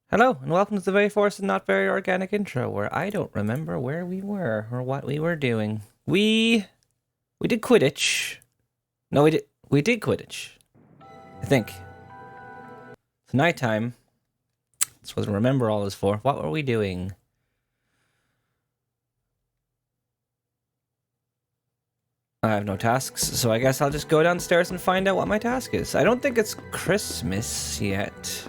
Hello, and welcome to the very forced and not very organic intro, where I don't remember where we were or what we were doing. We did Quidditch. No, we did Quidditch. I think. It's nighttime. That's what remember all is for. What were we doing? I have no tasks, so I guess I'll just go downstairs and find out what my task is. I don't think it's Christmas yet.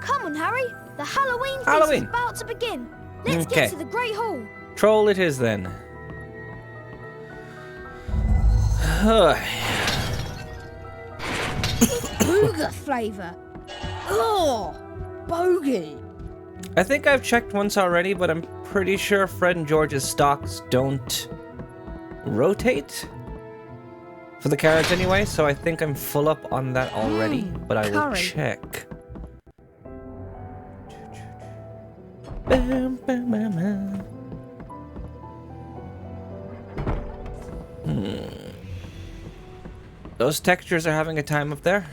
Come on, Harry. The Halloween feast Halloween. is about to begin. Let's Okay. get to the Great Hall. Troll it is then. Booger flavour. Oh, bogey. I think I've checked once already, but I'm pretty sure Fred and George's stocks don't rotate for the cards anyway, so I think I'm full up on that already, but I will curry. check. Those textures are having a time up there.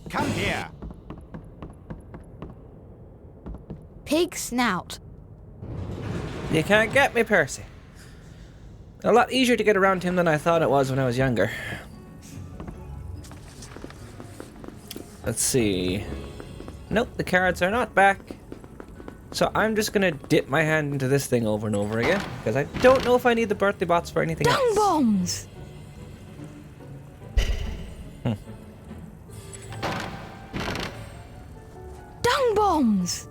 Come here. Pig snout. You can't get me, Percy. A lot easier to get around him than I thought it was when I was younger. Let's see. Nope, the cards are not back. So I'm just gonna dip my hand into this thing over and over again, because I don't know if I need the birthday bots for anything Dung else. bombs. Dung bombs.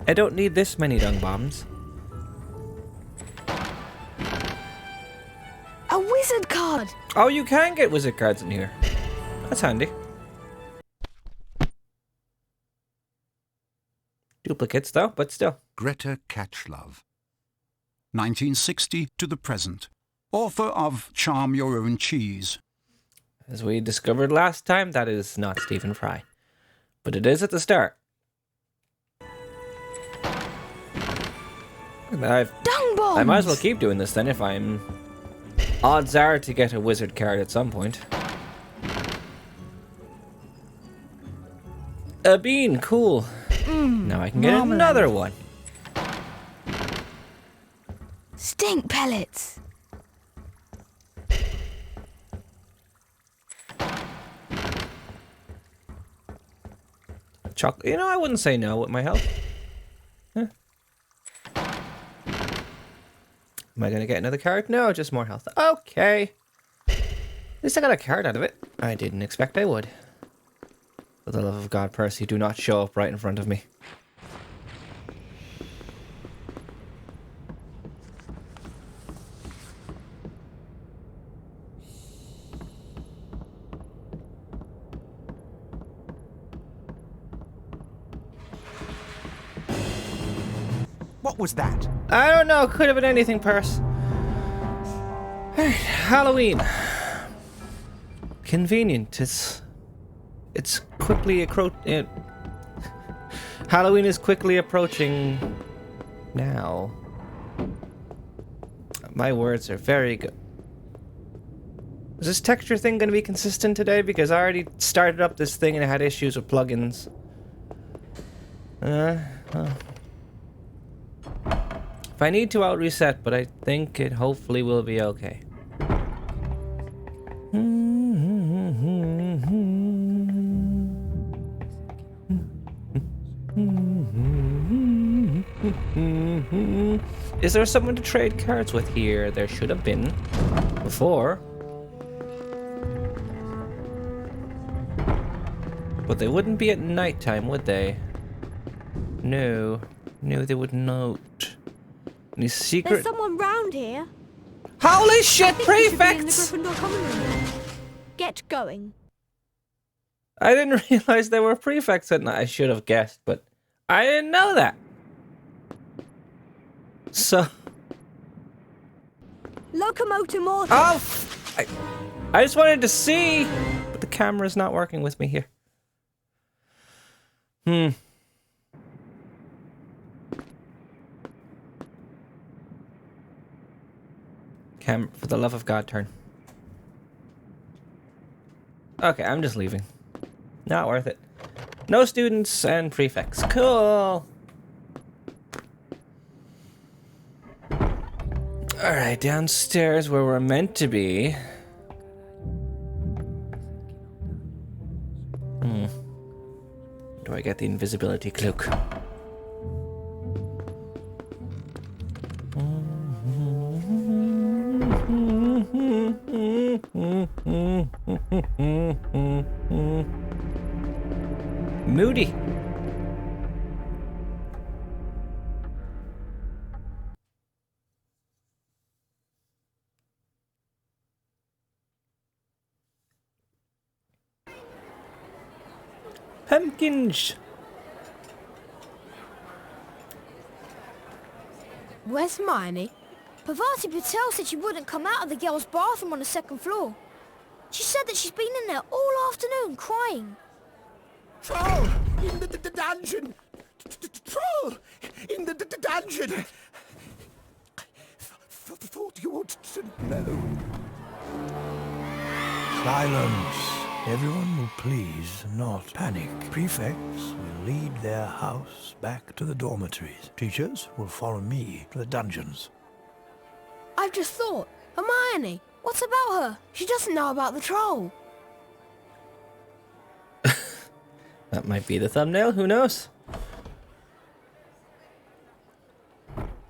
I don't need this many dung bombs. A wizard card. Oh, you can get wizard cards in here. That's handy. Duplicates though, but still. Greta Catchlove. 1960 to the present. Author of Charm Your Own Cheese. As we discovered last time, that is not Stephen Fry. But it is at the start. Dung bombs. I might as well keep doing this then if I'm... Odds are to get a wizard card at some point. A bean, cool. Now I can get marmalade. another one. Stink pellets. Chocolate. You know, I wouldn't say no with my health. Huh. Am I going to get another card? No, just more health. Okay. At least I got a card out of it. I didn't expect I would. For the love of God, Percy, do not show up right in front of me. What was that? I don't know. Could have been anything, Percy. Halloween. Convenient. It's quickly Halloween is quickly approaching now. My words are very good. Is this texture thing going to be consistent today? Because I already started up this thing and it had issues with plugins. Well. If I need to, I'll reset, but I think it hopefully will be okay. Is there someone to trade cards with here? There should have been before. But they wouldn't be at nighttime, would they? No. No, they would not. Any secret... There's someone round here. Holy shit, I think you should be in the prefects! Gryffindor common room. Get going. I didn't realize there were prefects at night. I should have guessed, but I didn't know that. So... Locomotor mortis. Oh! I just wanted to see, but the camera's not working with me here. Cam, for the love of God, turn. Okay, I'm just leaving. Not worth it. No students and prefects. Cool. Alright, downstairs where we're meant to be. Do I get the invisibility cloak? Moody. Pumpkins. Where's Hermione? Parvati Patel said she wouldn't come out of the girls' bathroom on the second floor. She said that she's been in there all afternoon crying. Troll in the dungeon! Troll in the dungeon! Thought you would to know. Silence. Everyone will please not panic. Prefects will lead their house back to the dormitories. Teachers will follow me to the dungeons. I've just thought. Hermione, what's about her? She doesn't know about the troll. That might be the thumbnail, who knows?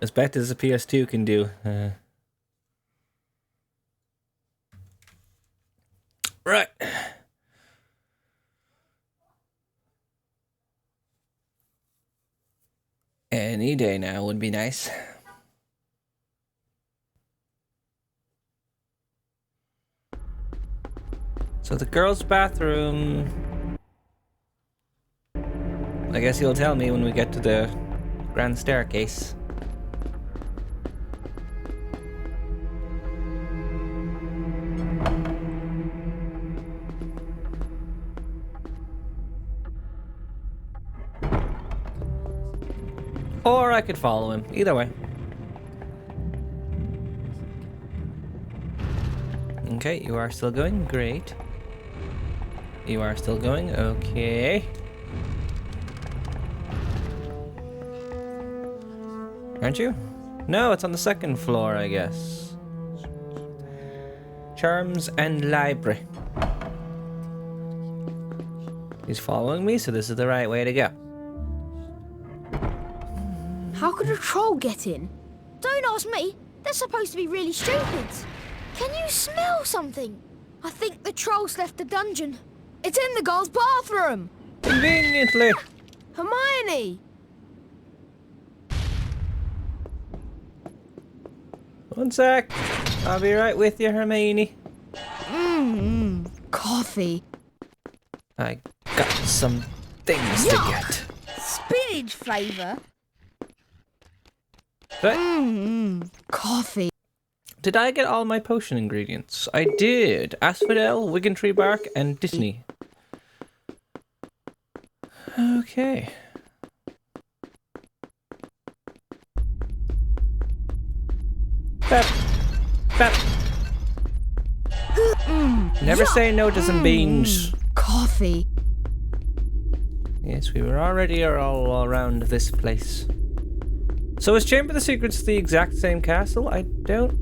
As best as a PS2 can do. Right. Any day now would be nice. So the girls' bathroom... I guess you'll tell me when we get to the grand staircase. Or I could follow him. Either way. Okay, you are still going. Great. You are still going. Okay. Aren't you? No, it's on the second floor, I guess. Charms and library. He's following me, so this is the right way to go. How could a troll get in? Don't ask me. They're supposed to be really stupid. Can you smell something? I think the troll's left the dungeon. It's in the girls' bathroom. Conveniently. Hermione! One sec. I'll be right with you, Hermione. Coffee. I got some things to get. Spinach flavour. Coffee. Did I get all my potion ingredients? I did. Asphodel, Wiggentree bark, and Disney. Okay. Bep. Bep. Never say no to some beans. Coffee. Yes, we were already all around this place. So is Chamber of the Secrets the exact same castle? I don't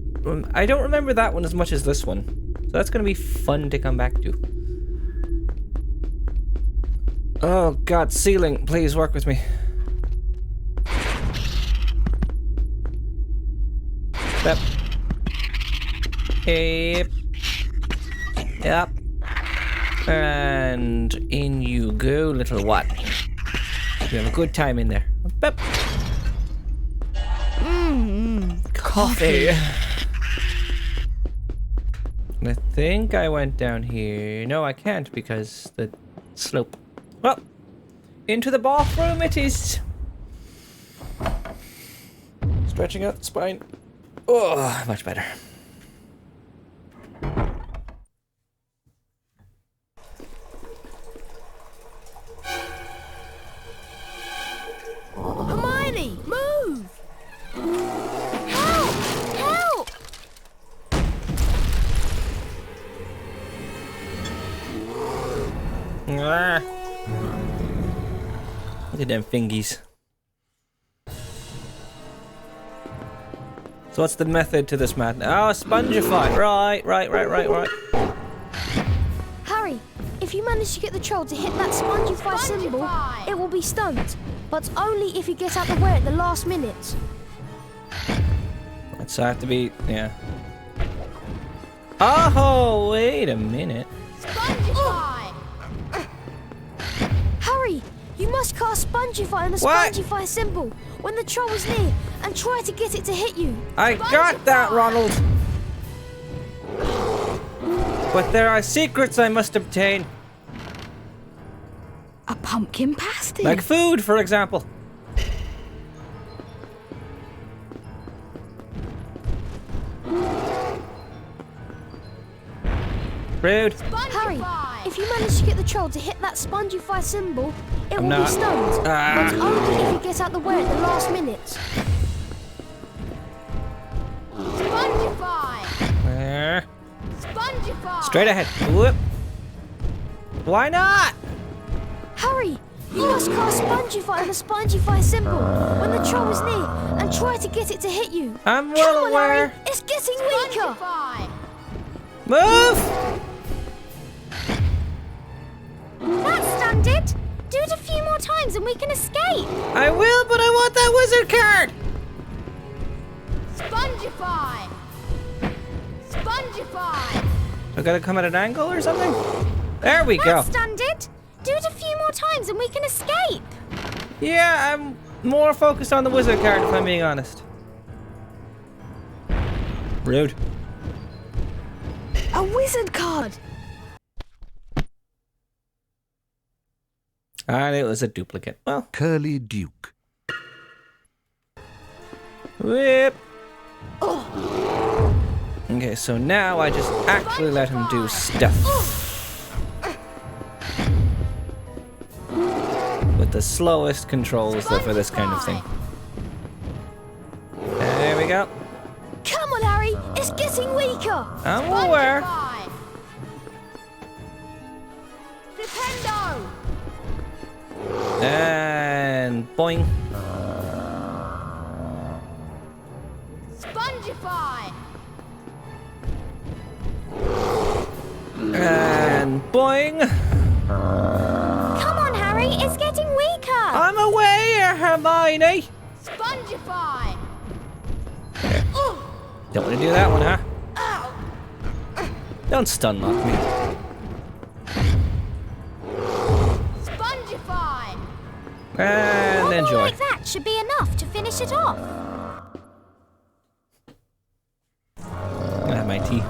remember that one as much as this one. So that's going to be fun to come back to. Oh god, ceiling, please work with me. Yep. Yep. And in you go, little one. You have a good time in there. Bep. Coffee. I think I went down here. No, I can't because the slope. Well, into the bathroom it is. Stretching out the spine. Oh, much better. Hermione, move! Help! Help! Ah. Look at them fingies. So what's the method to this madness? Oh, spongify. Right. Harry, if you manage to get the troll to hit that spongify symbol, it will be stunned. But only if you get out the way at the last minute. That's have to be, yeah. Oh, wait a minute. Spongify! Harry, you must cast Spongify on the What? Spongify symbol when the troll is near and try to get it to hit you. I got that, Ronald. But there are secrets I must obtain. A pumpkin pasty? Like food, for example. Rude. Harry, if you manage to get the troll to hit that Spongify symbol, it I'm will not. be stunned. Ah. But only if you get out the way at the last minute. Spongify! Uh, Spongify! straight ahead. Whoop. Why not? Harry, you must cast Spongify on the Spongify symbol when the troll is near and try to get it to hit you. I'm Come well on, aware. Harry, it's getting weaker. Spongify! Move! That's stunned it. Do it a few more times and we can escape. I will, but I want that wizard card. Spongify! Spongify! I gotta come at an angle or something? There we go. That's stunned it. Do it a few more times and we can escape. Yeah, I'm more focused on the wizard card if I'm being honest. Rude. A wizard card. And it was a duplicate. Well, Curly Duke. whip. Okay, so now I just actually let him do stuff. With the slowest controls though for this kind of thing. There we go. Come on, Harry. It's getting weaker. I'm aware. Spongify! Flipendo! And boing. Spongify! And boing. Come on, Harry. It's getting weaker. I'm aware, Hermione. Spongify! Don't want to do that one, huh? Don't stun lock me. Spongify! And One more enjoy. like that should be enough to finish it off. I'm gonna have my tea.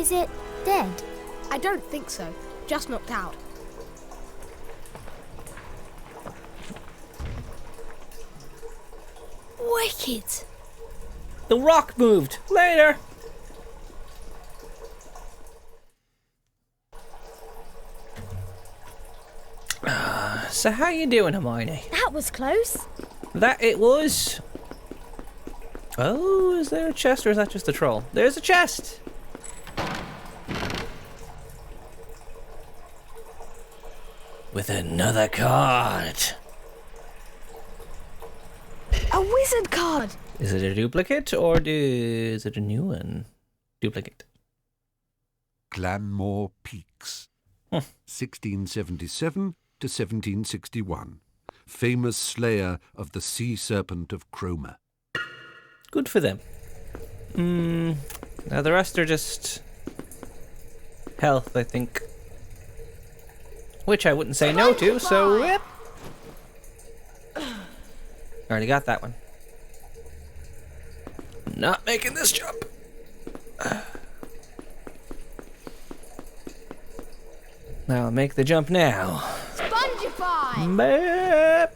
Is it dead? I don't think so. Just knocked out. Wicked. The rock moved. Later. So how you doing, Hermione? That was close. That it was. Oh, is there a chest or is that just a troll? There's a chest. With another card. A wizard card. Is it a duplicate or is it a new one? Duplicate. Glanmore Peaks. 1677 to 1761. Famous slayer of the sea serpent of Cromer. Good for them. Now the rest are just health, I think. Which I wouldn't say no to, so whip. Already got that one. Not making this jump. Now I'll make the jump now. Spongify! Bap.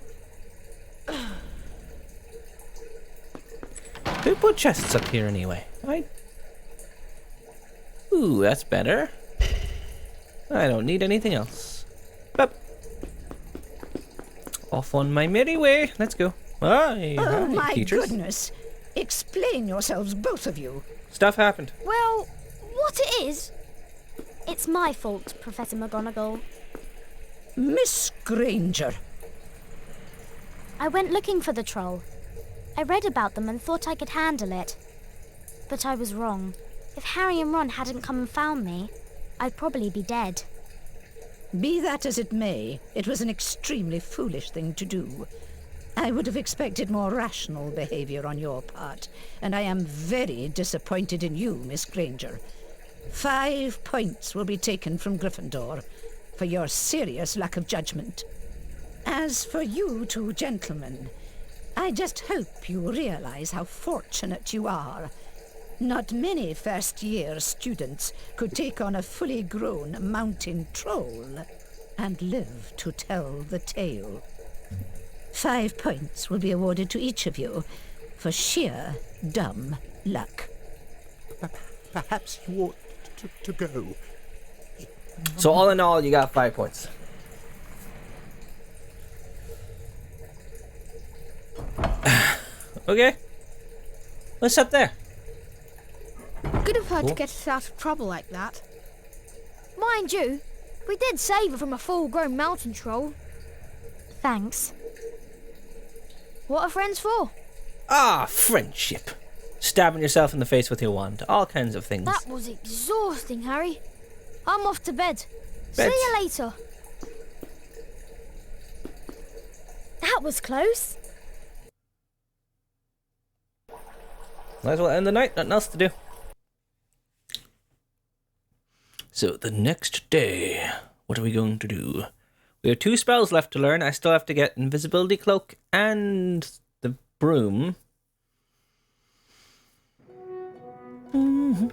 Who put chests up here anyway? Ooh, that's better. I don't need anything else. Bap. Off on my merry way. Let's go. Hi, Oh, hi, my teachers. goodness. Explain yourselves, both of you. Stuff happened. Well, what it is? It's my fault, Professor McGonagall. Miss Granger. I went looking for the troll. I read about them and thought I could handle it. But I was wrong. If Harry and Ron hadn't come and found me, I'd probably be dead. Be that as it may, it was an extremely foolish thing to do. I would have expected more rational behavior on your part, and I am very disappointed in you, Miss Granger. 5 points will be taken from Gryffindor for your serious lack of judgment. As for you two gentlemen, I just hope you realize how fortunate you are. Not many first-year students could take on a fully grown mountain troll and live to tell the tale. 5 points will be awarded to each of you for sheer dumb luck. Perhaps you ought to go. So all in all, you got 5 points. Okay. What's up there? Good of her Cool. to get us out of trouble like that. Mind you, we did save her from a full-grown mountain troll. Thanks. What are friends for? Ah, friendship. Stabbing yourself in the face with your wand. All kinds of things. That was exhausting, Harry. I'm off to bed. Bed. See you later. That was close. Might as well end the night. Nothing else to do. So the next day, what are we going to do? We have 2 spells left to learn. I still have to get Invisibility Cloak and the Broom. And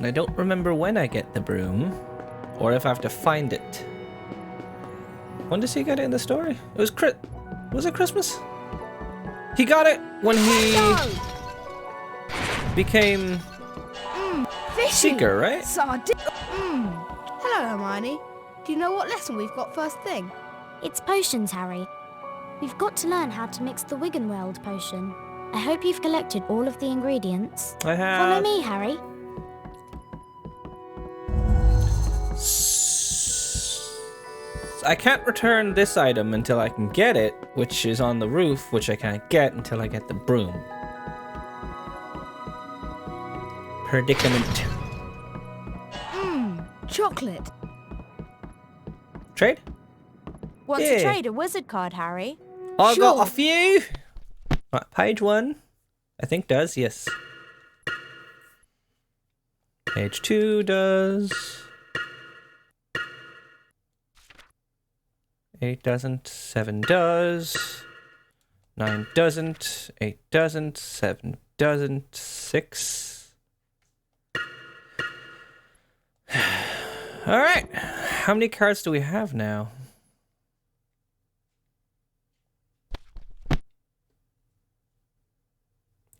I don't remember when I get the Broom, or if I have to find it. When does he get it in the story? It was Was it Christmas? He got it when he became Fishy. Seeker, right? Hello, Hermione. Do you know what lesson we've got first thing? It's potions, Harry. We've got to learn how to mix the Wiggenweld potion. I hope you've collected all of the ingredients. I have. Follow me, Harry. I can't return this item until I can get it, which is on the roof, which I can't get until I get the broom. Predicament. Chocolate. Trade? Want Yeah. to trade a wizard card, Harry? I got Sure. a few. Right, page 1. I think does, yes. Page 2 does. 8 doesn't. 7 does. 9 doesn't. 8 doesn't. 7 doesn't. 6. Alright. How many cards do we have now?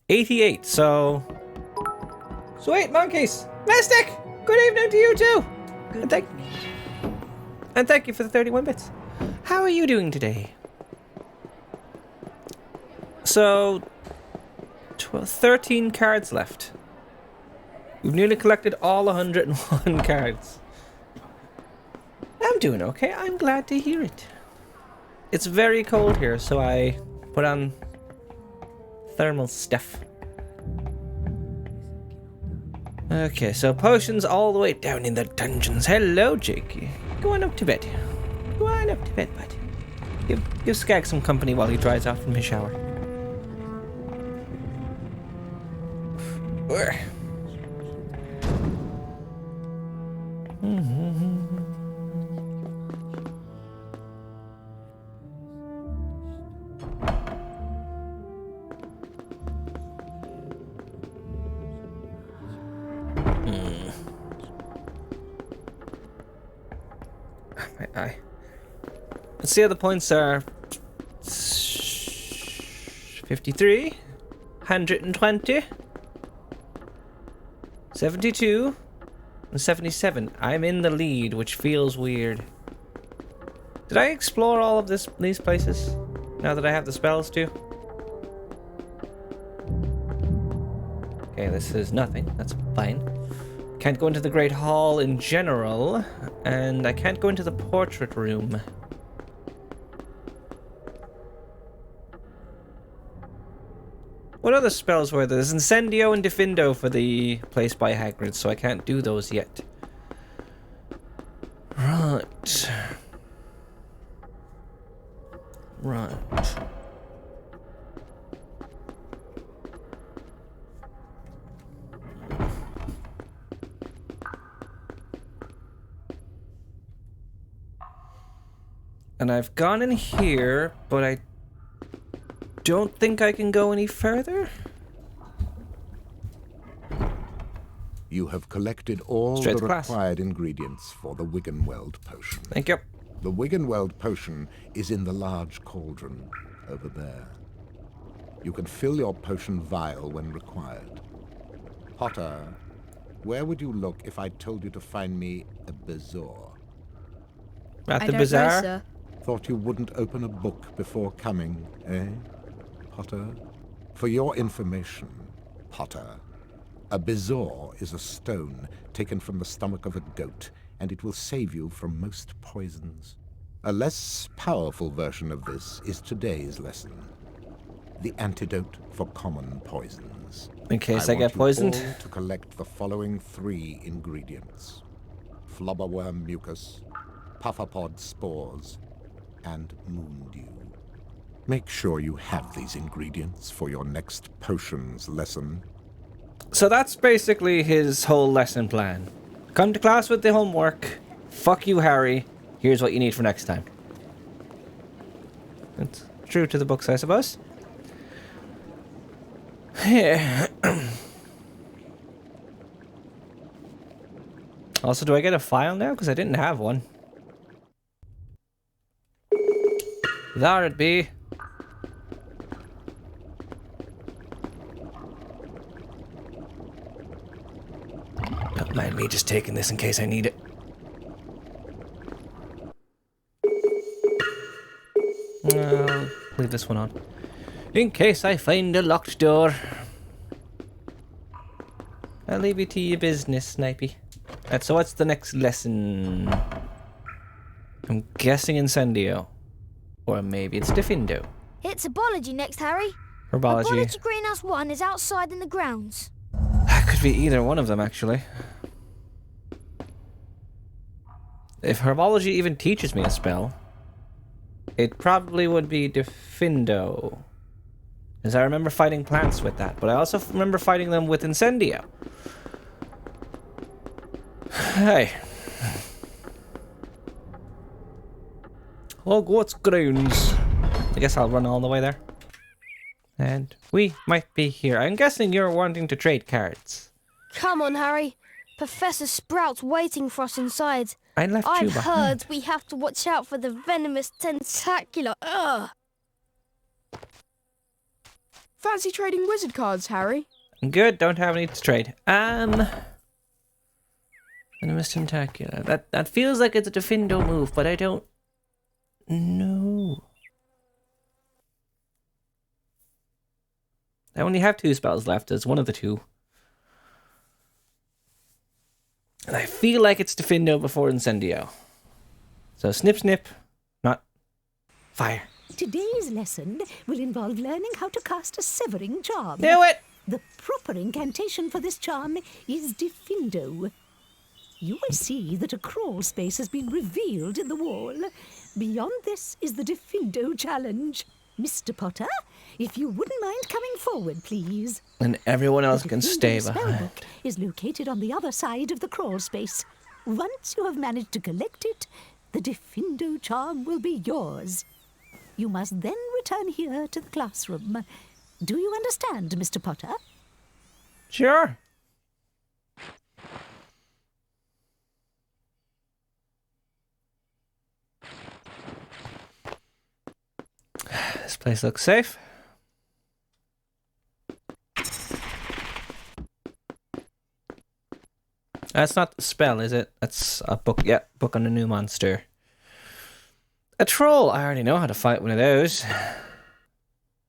$88, so... Sweet monkeys! Mystic! Good evening to you too! And thank you for the 31 bits. How are you doing today? So... 13 cards left. We've nearly collected all 101 cards. I'm doing okay. I'm glad to hear it. It's very cold here, so I put on thermal stuff. Okay, so potions all the way down in the dungeons. Hello, Jakey. Go on up to bed. Go on up to bed, bud. Give Skag some company while he dries off from his shower. My eye. Let's see how the points are. 53, 120, 72, and 77. I'm in the lead, which feels weird. Did I explore all of these places? Now that I have the spells too? Okay, this is nothing. That's fine. Can't go into the Great Hall in general, and I can't go into the portrait room. What other spells were there? There's Incendio and Diffindo for the place by Hagrid, so I can't do those yet. Right. Right. And I've gone in here, but I don't think I can go any further. You have collected all Straight the to class. required ingredients for the Wiggenweld potion. Thank you. The Wiggenweld potion is in the large cauldron over there. You can fill your potion vial when required. Potter, where would you look if I told you to find me a bezoar? At I the don't know, bazaar. sir. Thought you wouldn't open a book before coming, eh, Potter? For your information, Potter, a bezoar is a stone taken from the stomach of a goat, and it will save you from most poisons. A less powerful version of this is today's lesson. The antidote for common poisons. In case I get want you poisoned. all to collect the following 3 ingredients. Flobberworm mucus, pufferpod spores, and moondew. Make sure you have these ingredients for your next potions lesson. So that's basically his whole lesson plan. Come to class with the homework. Fuck you, Harry. Here's what you need for next time. It's true to the books, I suppose. Yeah. Also, do I get a file now? Because I didn't have one. There it be. Don't mind me just taking this in case I need it. I'll leave this one on. In case I find a locked door. I'll leave you to your business, Snipey. Right, so what's the next lesson? I'm guessing Incendio. Or maybe it's Diffindo. It's Herbology next, Harry. Herbology. Herbology Greenhouse 1 is outside in the grounds. That could be either one of them, actually. If Herbology even teaches me a spell, it probably would be Diffindo. Because I remember fighting plants with that, but I also remember fighting them with Incendio. Hey. Hogwarts grounds. I guess I'll run all the way there. And we might be here. I'm guessing you're wanting to trade cards. Come on, Harry. Professor Sprout's waiting for us inside. I left you I've behind. heard we have to watch out for the venomous tentacular. Ugh. Fancy trading wizard cards, Harry? Good, don't have any to trade. Venomous Tentacular. That feels like it's a Diffindo move, but I don't know. I only have 2 spells left as one of the 2. And I feel like it's Diffindo before Incendio. So snip snip, not fire. Today's lesson will involve learning how to cast a severing charm. Do it! The proper incantation for this charm is Diffindo. You will see that a crawl space has been revealed in the wall. Beyond this is the Diffindo challenge. Mr. Potter, if you wouldn't mind coming forward, please. And everyone else The can Diffindo stay spellbook behind. is located on the other side of the crawl space. Once you have managed to collect it, the Diffindo charm will be yours. You must then return here to the classroom. Do you understand, Mr. Potter? Sure. This place looks safe. That's not the spell, is it? That's a book. Yeah, book on a new monster. A troll. I already know how to fight one of those.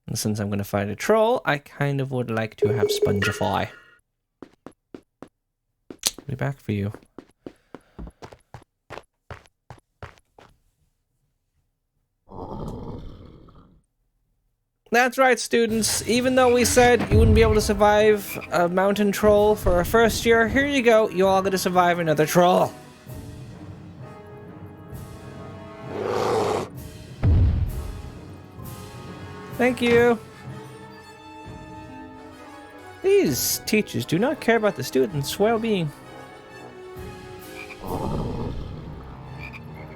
And since I'm going to fight a troll, I kind of would like to have Spongify. be back for you. That's right, students. Even though we said you wouldn't be able to survive a mountain troll for our first year, here you go. You all get to survive another troll. Thank you. These teachers do not care about the students' well-being.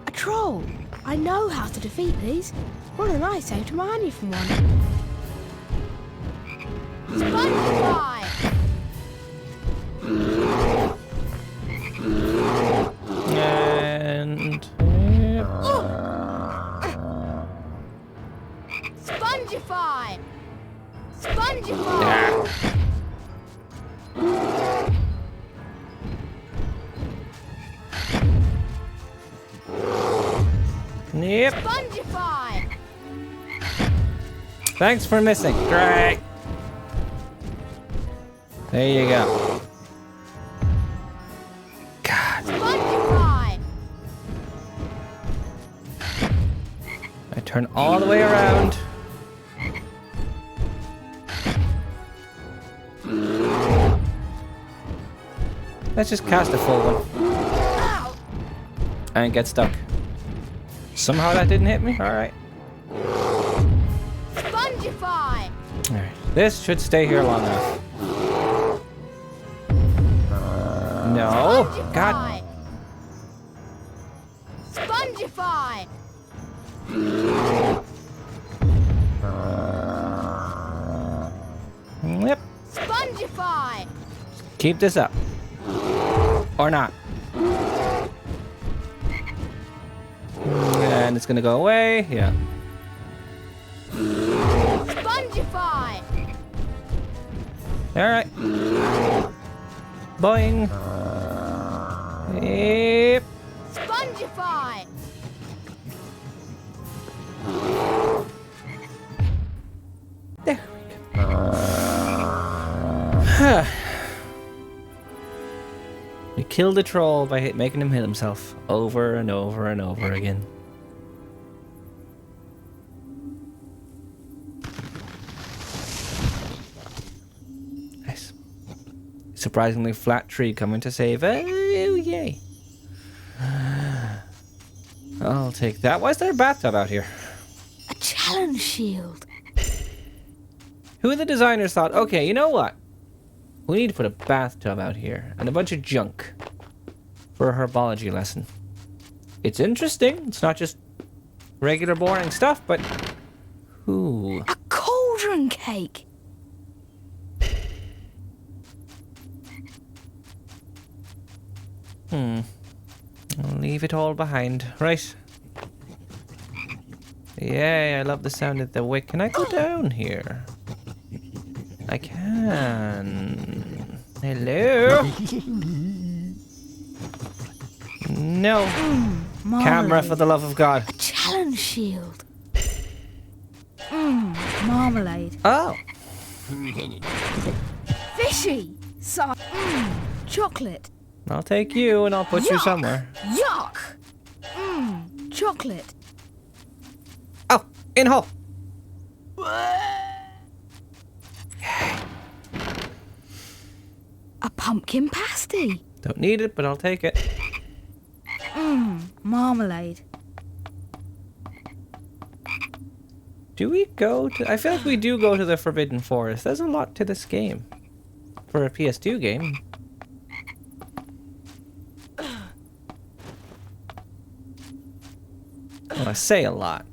A troll! I know how to defeat these. Ron and I saved Hermione from one. Spongify! And... Spongify! Spongify! Yep. Spongify! Thanks for missing. Great. There you go. God. Spongify! I turn all the way around. Let's just cast a full one. And get stuck. Somehow that didn't hit me? Alright. Spongify! Alright. This should stay here long enough. No. God. Spongify! Yep. Spongify! Keep this up. Or not. And it's gonna go away. Yeah. Spongify! Alright. Boing. Yep. Spongify! There we go. We killed the troll by making him hit himself over and over and over again. Nice. Surprisingly flat tree coming to save. Oh, yay. I'll take that. Why is there a bathtub out here? A challenge shield. Who are the designers thought, okay, you know what? We need to put a bathtub out here and a bunch of junk for a herbology lesson. It's interesting. It's not just regular boring stuff, but ooh. A cauldron cake. I'll leave it all behind. Right. Yay, I love the sound of the wick. Can I go down here? I can. Hello? No. Camera, for the love of God. A challenge shield. Marmalade. Oh. Fishy. Chocolate. I'll take you and I'll put you somewhere. Yuck. Chocolate. Oh, in hole. A pumpkin pasty. Don't need it, but I'll take it. Marmalade. Do we go to... I feel like we do go to the Forbidden Forest. There's a lot to this game. For a PS2 game. Well, I say a lot.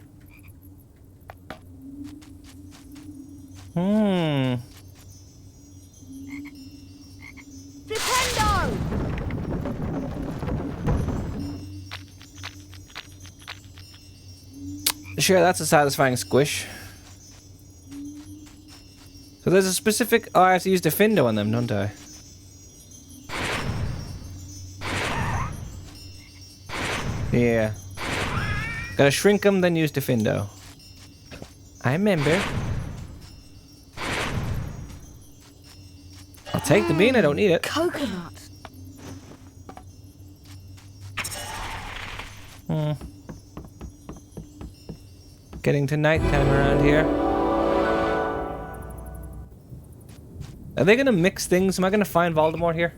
Flipendo! Sure, that's a satisfying squish. So there's a specific... Oh, I have to use Defendo on them, don't I? Yeah. Gotta shrink them, then use Defendo. I remember. I'll take the bean, I don't need it. Coconut. Getting to nighttime around here. Are they gonna mix things? Am I gonna find Voldemort here?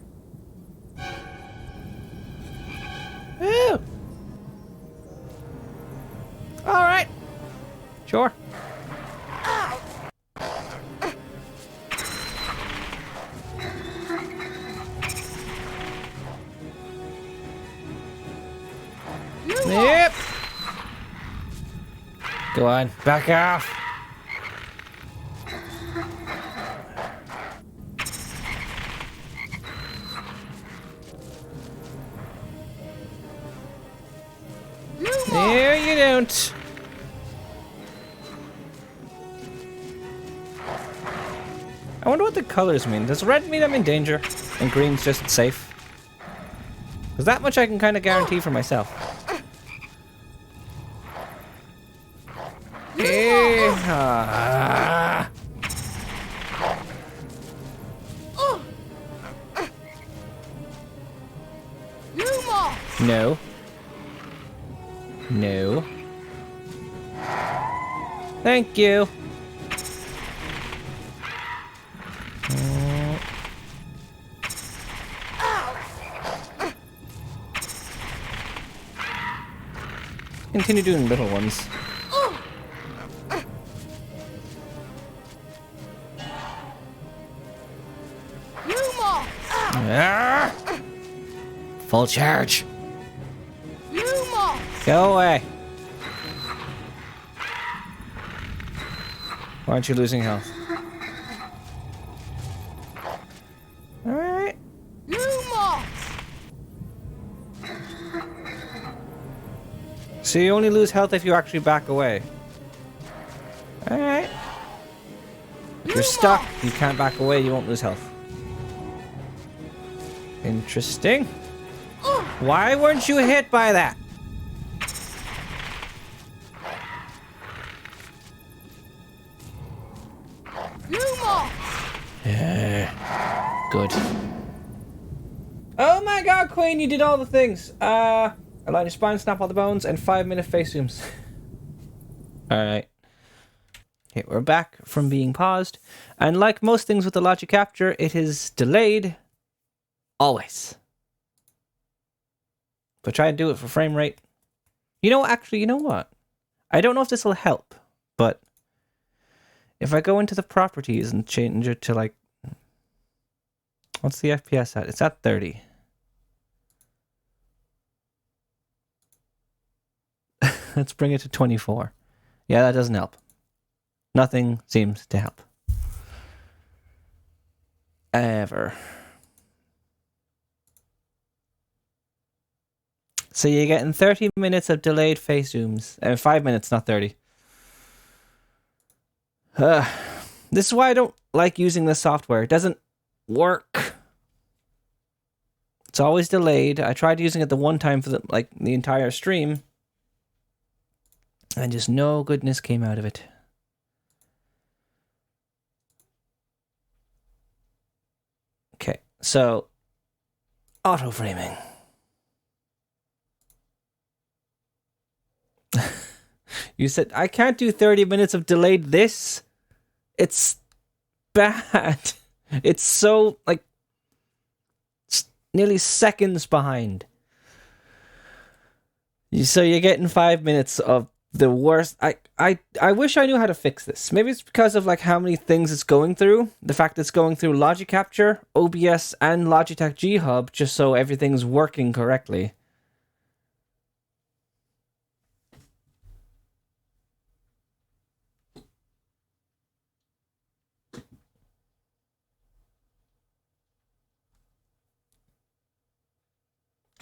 Ooh. Alright. Sure. Yep. Go on, back off. There you don't. I wonder what the colors mean. Does red mean I'm in danger and green's just safe? Because that much I can kind of guarantee for myself. No. No. Thank you. Continue doing little ones. Full charge. Go away. Why aren't you losing health? Alright. So you only lose health if you actually back away. Alright. If you're stuck, you can't back away, you won't lose health. Interesting. Why weren't you hit by that? Good. Oh my god, Queen, you did all the things. Align your spine, snap all the bones, and 5-minute face zooms. Alright. Okay, we're back from being paused. And like most things with the logic capture, it is delayed. Always. But try and do it for frame rate. You know, actually, you know what? I don't know if this will help, but if I go into the properties and change it to like, what's the FPS at? It's at 30. Let's bring it to 24. Yeah, that doesn't help. Nothing seems to help. Ever. So you're getting 30 minutes of delayed face zooms. 5 minutes, not 30. This is why I don't like using this software. It doesn't work. It's always delayed. I tried using it the one time for the entire stream. And just no goodness came out of it. Okay, so auto framing. You said I can't do 30 minutes of delayed this. It's bad. It's so nearly seconds behind. So you're getting 5 minutes of the worst. I wish I knew how to fix this. Maybe it's because of how many things it's going through. The fact that it's going through Logic Capture, OBS, and Logitech G Hub, just so everything's working correctly.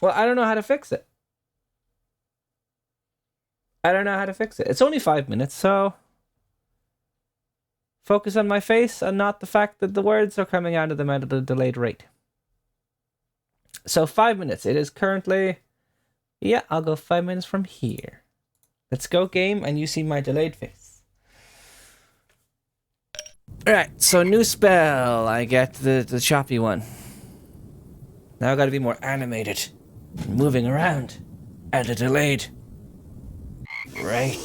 Well, I don't know how to fix it. I don't know how to fix it. It's only 5 minutes, so focus on my face and not the fact that the words are coming out of them at a delayed rate. So 5 minutes. It is currently... Yeah, I'll go 5 minutes from here. Let's go game, and you see my delayed face. Alright, so new spell. I get the choppy one. Now I gotta be more animated. Moving around at a delayed Right.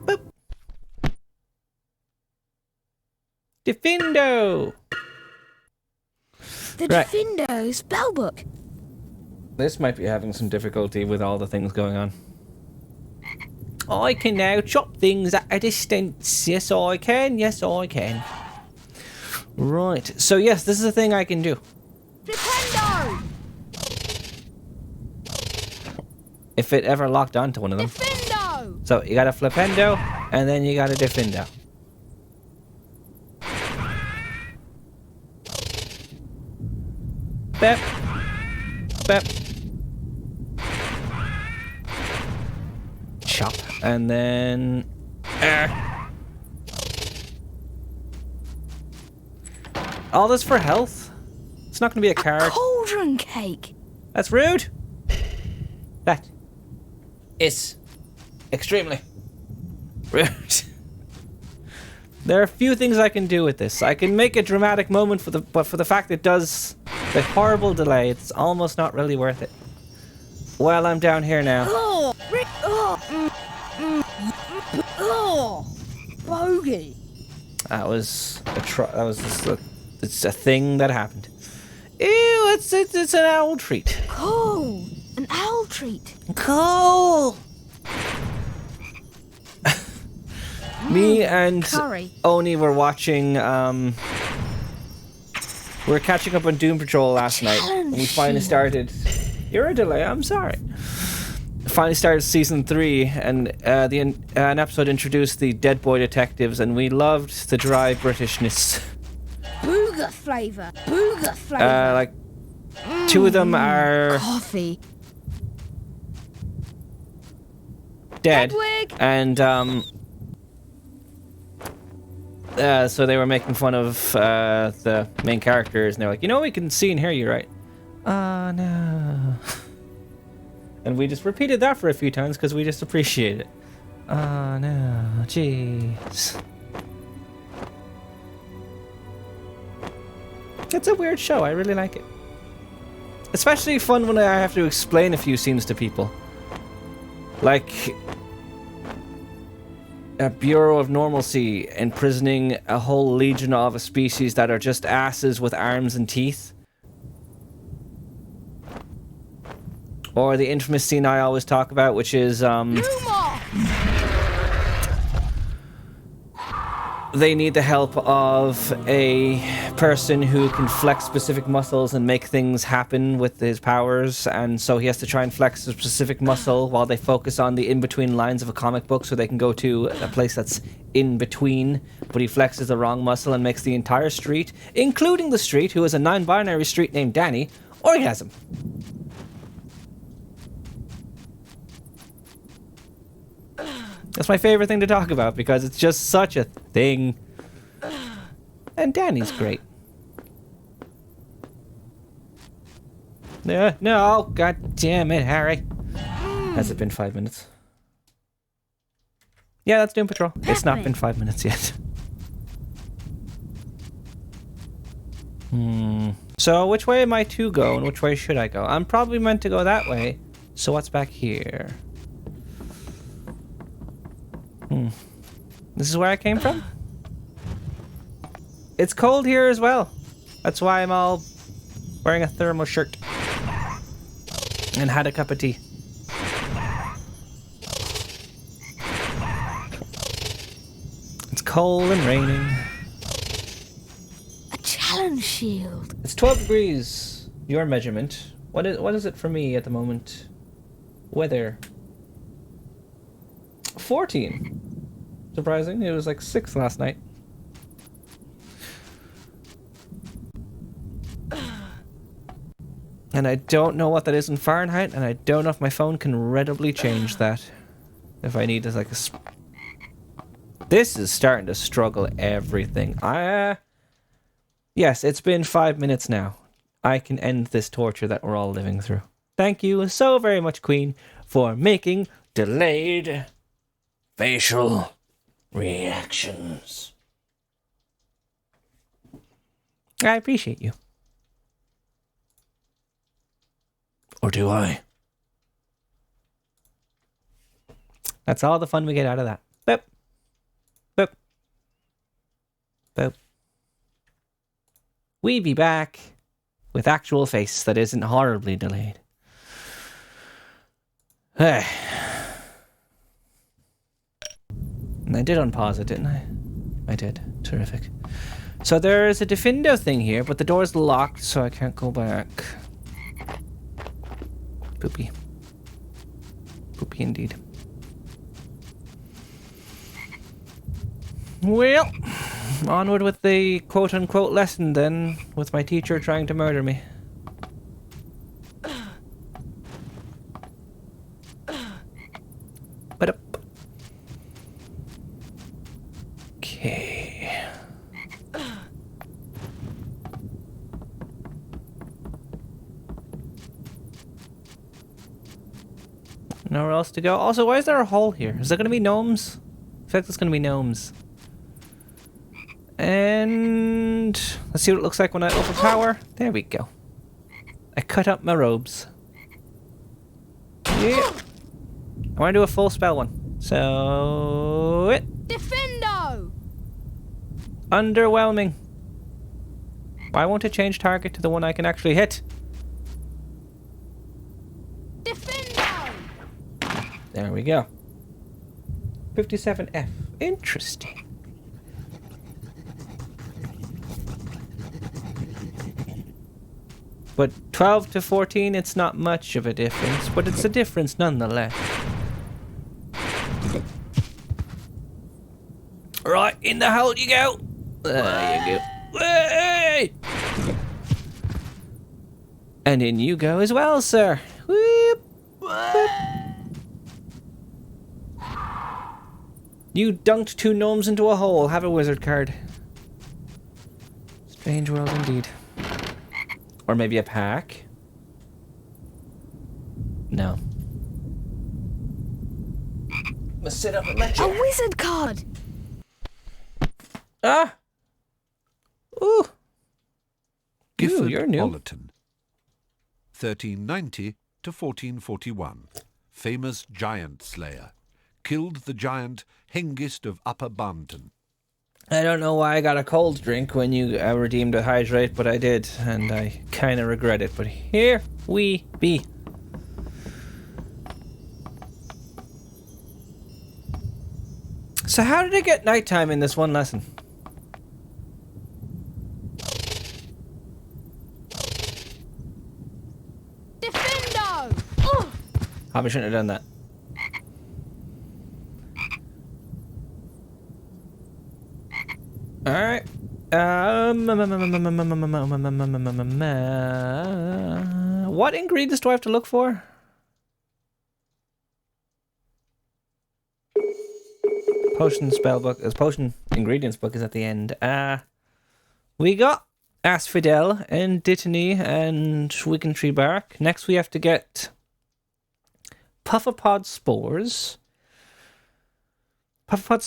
Boop. Defindo! The Right. Defindo spellbook. This might be having some difficulty with all the things going on. I can now chop things at a distance. Yes, I can. Yes, I can. Right. So, yes, this is a thing I can do. Flipendo! If it ever locked onto one of them. Defindo! So, you got a Flipendo, and then you got a Defindo. Bep. Bep. Chop. And then... All this for health? It's not going to be a card. Cauldron cake. That's rude. That is extremely rude. There are a few things I can do with this. I can make a dramatic moment but for the fact it does the horrible delay, it's almost not really worth it. Well, I'm down here now. Oh, bogey. That was it's a thing that happened. Ew, it's an owl treat. Cool. An owl treat. Cool. Me and Curry. Oni were watching, we were catching up on Doom Patrol last night. And we finally started... You're a delay, I'm sorry. Finally started season 3, and an episode introduced the Dead Boy Detectives, and we loved the dry Britishness. Booger flavour. Booger flavour. Like, 2 of them are Coffee. dead. Hedwig. And, so they were making fun of the main characters, and they're like, you know, we can see and hear you, right? Oh, no. And we just repeated that for a few times because we just appreciate it. Oh, no. Jeez. It's a weird show. I really like it. Especially fun when I have to explain a few scenes to people. Like... a Bureau of Normalcy imprisoning a whole legion of a species that are just asses with arms and teeth. Or the infamous scene I always talk about, which is, they need the help of a person who can flex specific muscles and make things happen with his powers, and so he has to try and flex a specific muscle while they focus on the in-between lines of a comic book so they can go to a place that's in between, but he flexes the wrong muscle and makes the entire street, including the street, who is a non-binary street named Danny, orgasm. That's my favorite thing to talk about because it's just such a thing. And Danny's great. No, god damn it, Harry. Has it been 5 minutes? Yeah, that's Doom Patrol. It's not been 5 minutes yet. So which way am I to go and which way should I go? I'm probably meant to go that way. So what's back here? This is where I came from? It's cold here as well. That's why I'm all wearing a thermal shirt. And had a cup of tea. It's cold and raining. A challenge shield. It's 12 degrees. Your measurement. What is it for me at the moment? Weather. 14. Surprising. It was like 6 last night. And I don't know what that is in Fahrenheit, and I don't know if my phone can readily change that. If I need to, like, this is starting to struggle everything. Yes, it's been 5 minutes now. I can end this torture that we're all living through. Thank you so very much, Queen, for making delayed facial reactions. I appreciate you. Or do I? That's all the fun we get out of that. Boop. Boop. Boop. We be back with actual face that isn't horribly delayed. And I did unpause it, didn't I? I did. Terrific. So there's a Defendo thing here, but the door's locked, so I can't go back. Poopy. Poopy indeed. Well, onward with the quote-unquote lesson then, with my teacher trying to murder me. But up. Okay. Nowhere else to go. Also, why is there a hole here? Is there going to be gnomes? I feel like there's going to be gnomes. And let's see what it looks like when I overpower. There we go. I cut up my robes. Yeah. I want to do a full spell one. So Defendo! Underwhelming. Why won't it change target to the one I can actually hit? Defendo! There we go. 57F. Interesting. But 12 to 14, it's not much of a difference, but it's a difference nonetheless. Right, in the hole you go. There you go. Hey! And in you go as well, sir. Whoop, whoop. You dunked 2 gnomes into a hole. Have a wizard card. Strange world indeed. Or maybe a pack? No. Let's sit up and let you. A wizard card! Ah! Ooh! Gifford you're new. Ollerton, 1390 to 1441. Famous giant slayer. Killed the giant Hengist of Upper Barnton. I don't know why I got a cold drink when you redeemed a hydrate, but I did, and I kind of regret it, but here we be. So how did it get nighttime in this one lesson? Defendo! Probably shouldn't have done that. Alright. What ingredients do I have to look for? Potion spell book. Potion ingredients book is at the end. We got Asphodel and Dittany and Wiggentree bark. Next we have to get Puffapod spores. Puffapod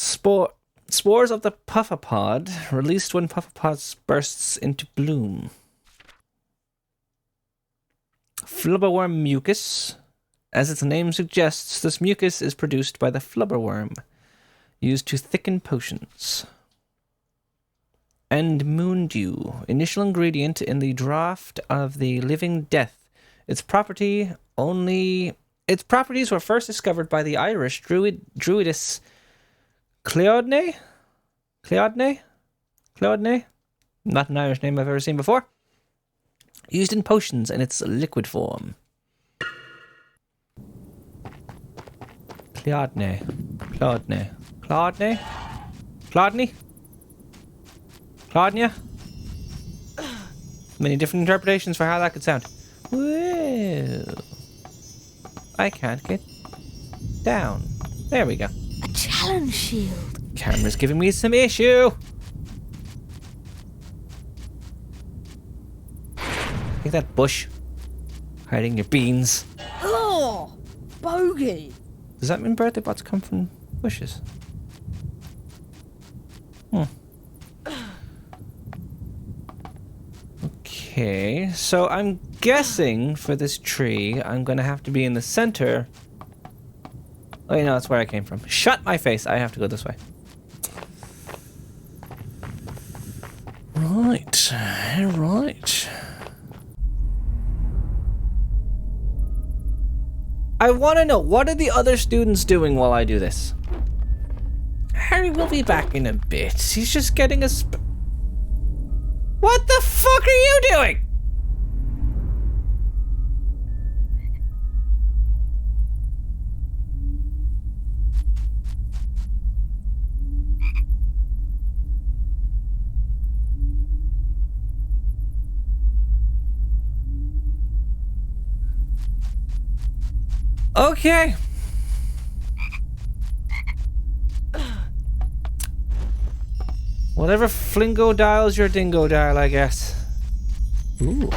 spores of the Puffapod, released when Puffapod bursts into bloom. Flubberworm mucus. As its name suggests, this mucus is produced by the flubberworm, used to thicken potions. And moondew, initial ingredient in the draught of the living death. Its properties were first discovered by the Irish druidess Cleodne? Not an Irish name I've ever seen before. Used in potions in its liquid form. Cleodne. Many different interpretations for how that could sound. Whoa. I can't get down. There we go. A challenge shield. Camera's giving me some issue. Take that bush. Hiding your beans. Oh, bogey. Does that mean birthday bots come from bushes? Okay, so I'm guessing for this tree, I'm gonna have to be in the center. Oh, no, that's where I came from. Shut my face, I have to go this way. Right, right. I want to know, what are the other students doing while I do this? Harry will be back in a bit. He's just getting a What the fuck are you doing? Okay. Whatever flingo dials your dingo dial, I guess. Ooh.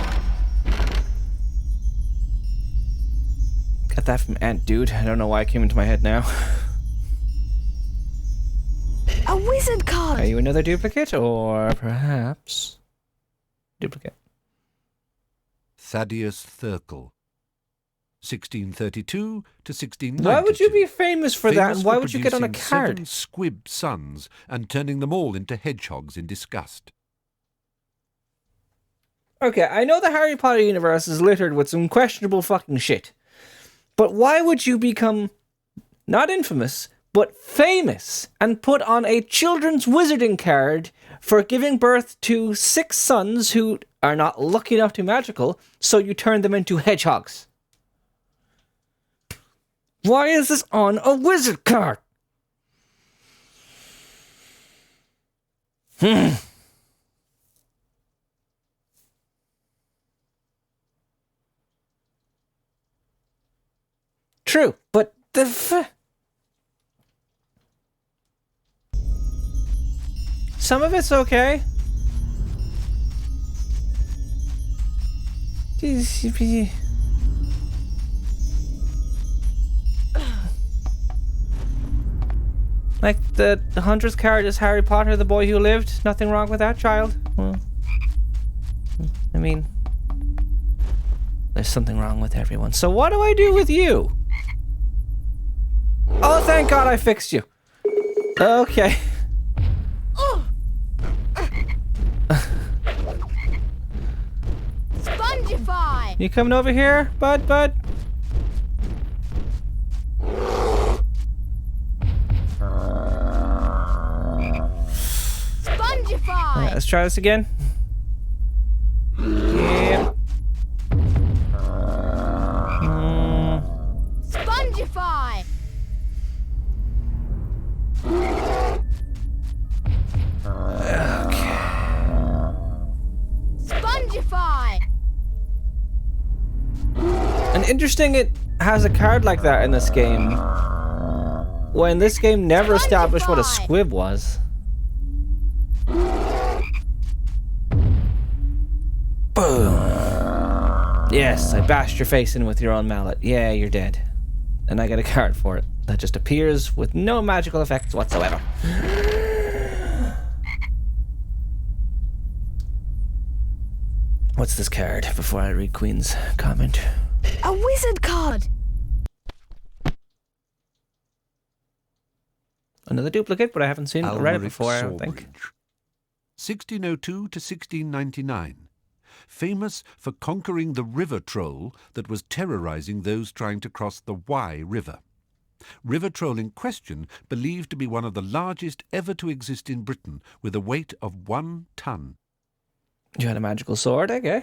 Got that from Ant Dude. I don't know why it came into my head now. A wizard card! Are you another duplicate, or perhaps... Duplicate. Thaddeus Thurkel. 1632 to 1692. Why would you be famous for that, and why would you get on a producing card? 7 squib sons and turning them all into hedgehogs in disgust. Okay, I know the Harry Potter universe is littered with some questionable fucking shit. But why would you become, not infamous, but famous, and put on a children's wizarding card for giving birth to 6 sons who are not lucky enough to be magical, so you turn them into hedgehogs? Why is this on a wizard card? True, but some of it's okay. Like the Hunter's card is Harry Potter, the boy who lived. Nothing wrong with that, child. Well, I mean, there's something wrong with everyone. So what do I do with you? Oh, thank God I fixed you. Okay. Spongify! You coming over here, bud? Spongify! Alright, let's try this again. Yeah. Spongify! Okay. Spongify! And interesting, it has a card like that in this game. When this game never established what a squib was. Boom. Yes, I bashed your face in with your own mallet. Yeah, you're dead. And I get a card for it that just appears with no magical effects whatsoever. What's this card before I read Queen's comment? A wizard card! Another duplicate, but I haven't seen read it before, I don't think. 1602 to 1699. Famous for conquering the river troll that was terrorizing those trying to cross the Wye River. River troll in question believed to be one of the largest ever to exist in Britain, with a weight of 1 ton. You had a magical sword, okay.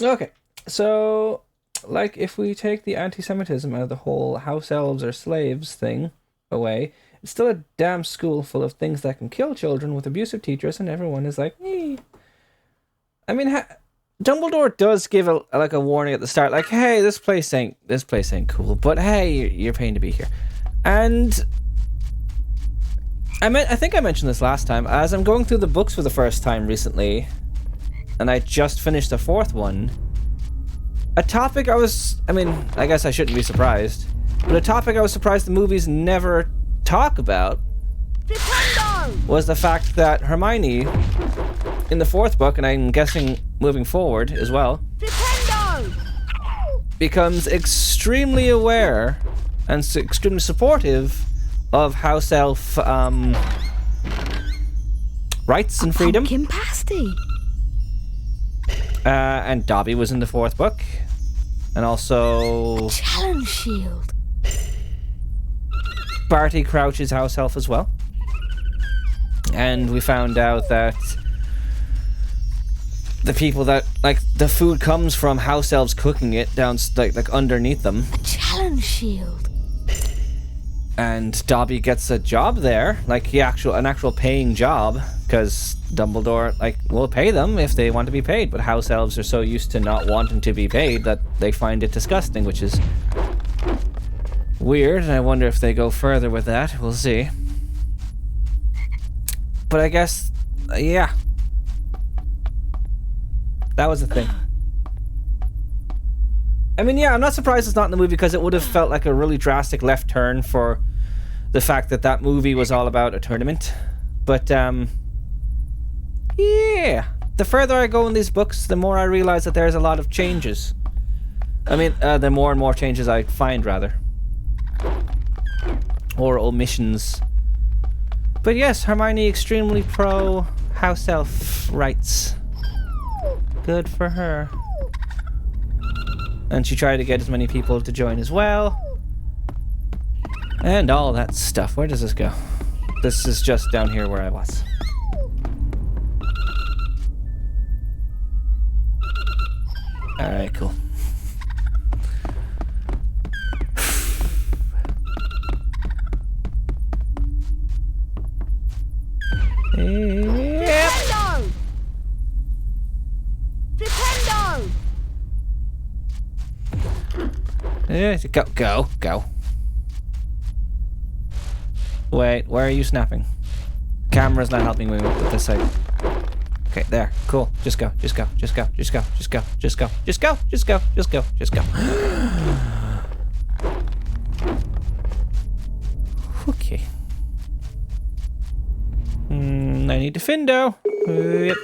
Okay, so, like, if we take the anti-Semitism out of the whole house elves or slaves thing away, it's still a damn school full of things that can kill children with abusive teachers, and everyone is like, eh. I mean, Dumbledore does give a warning at the start, like, hey, this place ain't cool, but hey, you're paying to be here. And I think I mentioned this last time, as I'm going through the books for the first time recently, and I just finished the 4th one, a topic I guess I shouldn't be surprised, but a topic I was surprised the movies never talk about was the fact that Hermione, in the 4th book, and I'm guessing moving forward as well, Flipendo! becomes extremely aware and extremely supportive of house elf rights and freedom. Pumpkin pasty. And Dobby was in the 4th book. And also Challenge shield. Barty Crouch's house elf as well. And we found out that the people that, like, the food comes from house elves cooking it down, like underneath them. Challenge shield. And Dobby gets a job there, like an actual paying job, because Dumbledore, like, will pay them if they want to be paid, but house elves are so used to not wanting to be paid that they find it disgusting, which is weird, and I wonder if they go further with that. We'll see. But I guess, yeah. That was the thing. I mean, yeah, I'm not surprised it's not in the movie, because it would have felt like a really drastic left turn for the fact that that movie was all about a tournament. But, yeah. The further I go in these books, the more I realize that there's a lot of changes. I mean, the more and more changes I find, rather. Or omissions. But yes, Hermione extremely pro house elf rights. Good for her. And she tried to get as many people to join as well. And all that stuff. Where does this go? This is just down here where I was. Alright, cool. Flipendo! Flipendo! Go. Wait, where are you snapping? Camera's not helping me with this side. Okay, there. Cool. Just go. Okay. I need to Findo. Yep.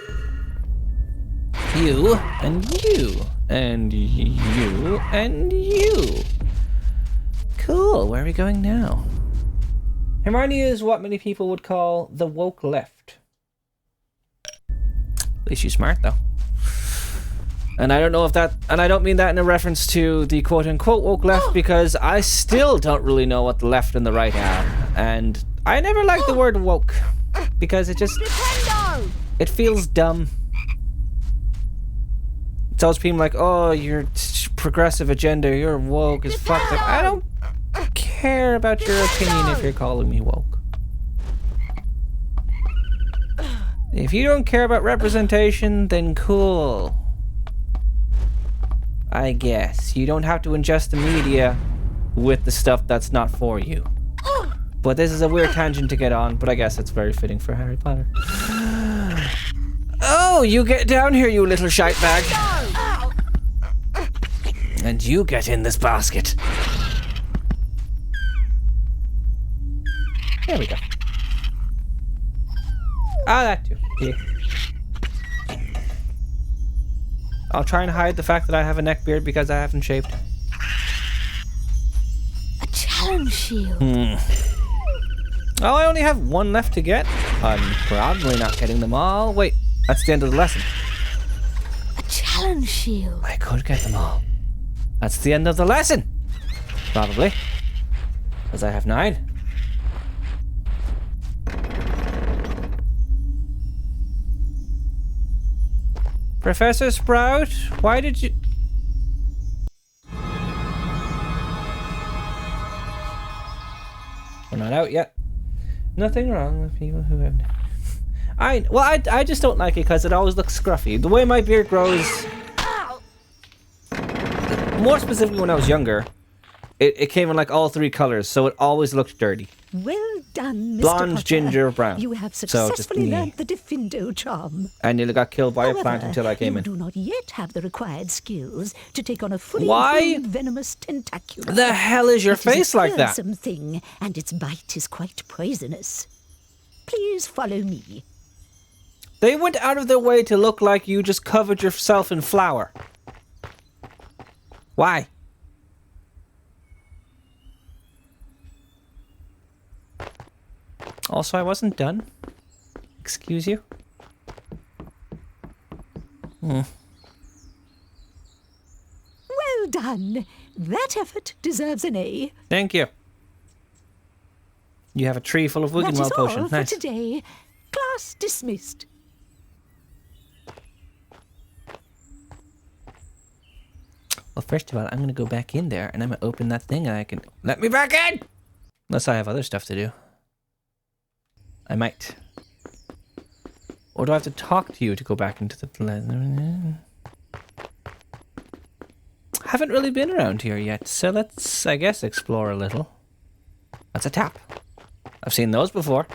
You and you and you and you. Cool. Where are we going now? Hermione is what many people would call the woke left. At least she's smart, though. And I don't know if that... And I don't mean that in a reference to the quote-unquote woke left, because I still don't really know what the left and the right are. And I never liked the word woke, because it just... It feels dumb. It's always people like, oh, you're progressive agenda, you're woke as fuck. Like, I don't care about your opinion if you're calling me woke. If you don't care about representation, then cool. I guess. You don't have to ingest the media with the stuff that's not for you. But this is a weird tangent to get on, but I guess it's very fitting for Harry Potter. Oh, you get down here, you little shite bag. And you get in this basket. There we go. Ah, that too. Yeah. I'll try and hide the fact that I have a neck beard because I haven't shaved. A challenge shield. Oh, I only have one left to get. I'm probably not getting them all. Wait, that's the end of the lesson. A challenge shield. I could get them all. That's the end of the lesson. Probably. Because I have 9. Professor Sprout, why did you... We're not out yet. Nothing wrong with people who have... I just don't like it because it always looks scruffy. The way my beard grows... More specifically when I was younger, it came in like all 3 colors, so it always looked dirty. Well done, Mr. Blonde, Potter. ginger, brown. You have successfully learned the Diffindo charm. I nearly got killed by However, a plant until I came in. You do not yet have the required skills to take on a fully Why grown venomous tentacula. the hell is your face like that? It is a fearsome thing, and its bite is quite poisonous. Please follow me. They went out of their way to look like you just covered yourself in flour. Why? Also, I wasn't done. Excuse you? Well done. That effort deserves an A. Thank you. You have a tree full of That is Wiggenweld all potion. for Nice. today. Class dismissed. Well, first of all, I'm going to go back in there and I'm going to open that thing and I can... Let me back in! Unless I have other stuff to do. I might. Or do I have to talk to you to go back into the... Haven't really been around here yet, so let's, I guess, explore a little. That's a tap. I've seen those before.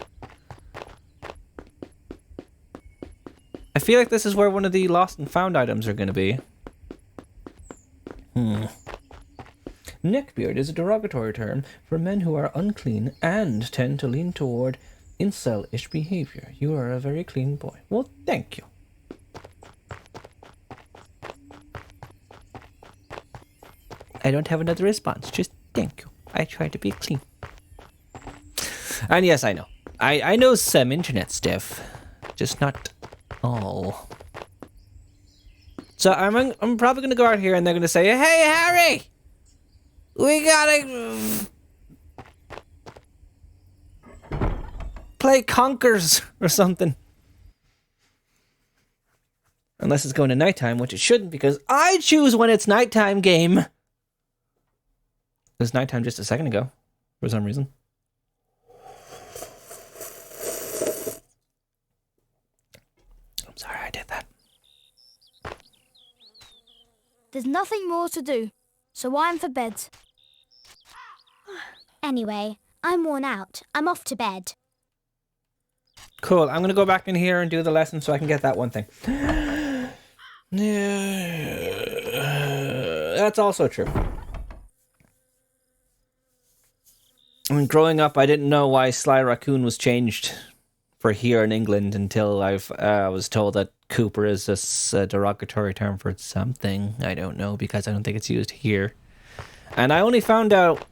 I feel like this is where one of the lost and found items are going to be. Neckbeard is a derogatory term for men who are unclean and tend to lean toward incel-ish behavior. You are a very clean boy. Well, thank you. I don't have another response. Just thank you. I try to be clean. And yes, I know. I know some internet stuff. Just not all. So I'm probably going to go out here and they're going to say, "Hey, Harry! We gotta play Conkers or something." Unless it's going to nighttime, which it shouldn't, because I choose when it's nighttime game. It was nighttime just a second ago, for some reason. I'm sorry I did that. There's nothing more to do, so I'm for bed. Anyway, I'm worn out. I'm off to bed. Cool, I'm gonna go back in here and do the lesson so I can get that one thing. That's also true. I mean, growing up, I didn't know why Sly Raccoon was changed for here in England until I was told that Cooper is a derogatory term for something. I don't know, because I don't think it's used here. And I only found out,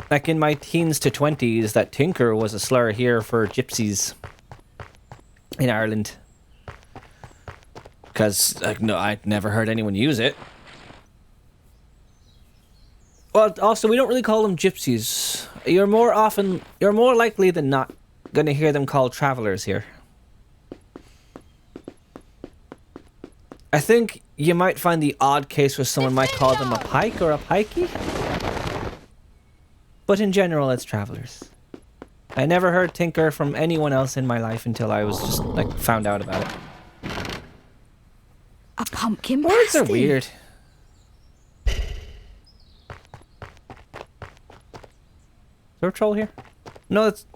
like in my teens to 20s, that Tinker was a slur here for gypsies in Ireland. Because, like, no, I'd never heard anyone use it. Well, also, we don't really call them gypsies. You're more likely than not going to hear them called travelers here. I think you might find the odd case where someone might call them a pike or a pikey. But in general, it's travelers. I never heard Tinker from anyone else in my life until I was just, like, found out about it. A pumpkin Words pasty. are weird. Is there a troll here? No, it's...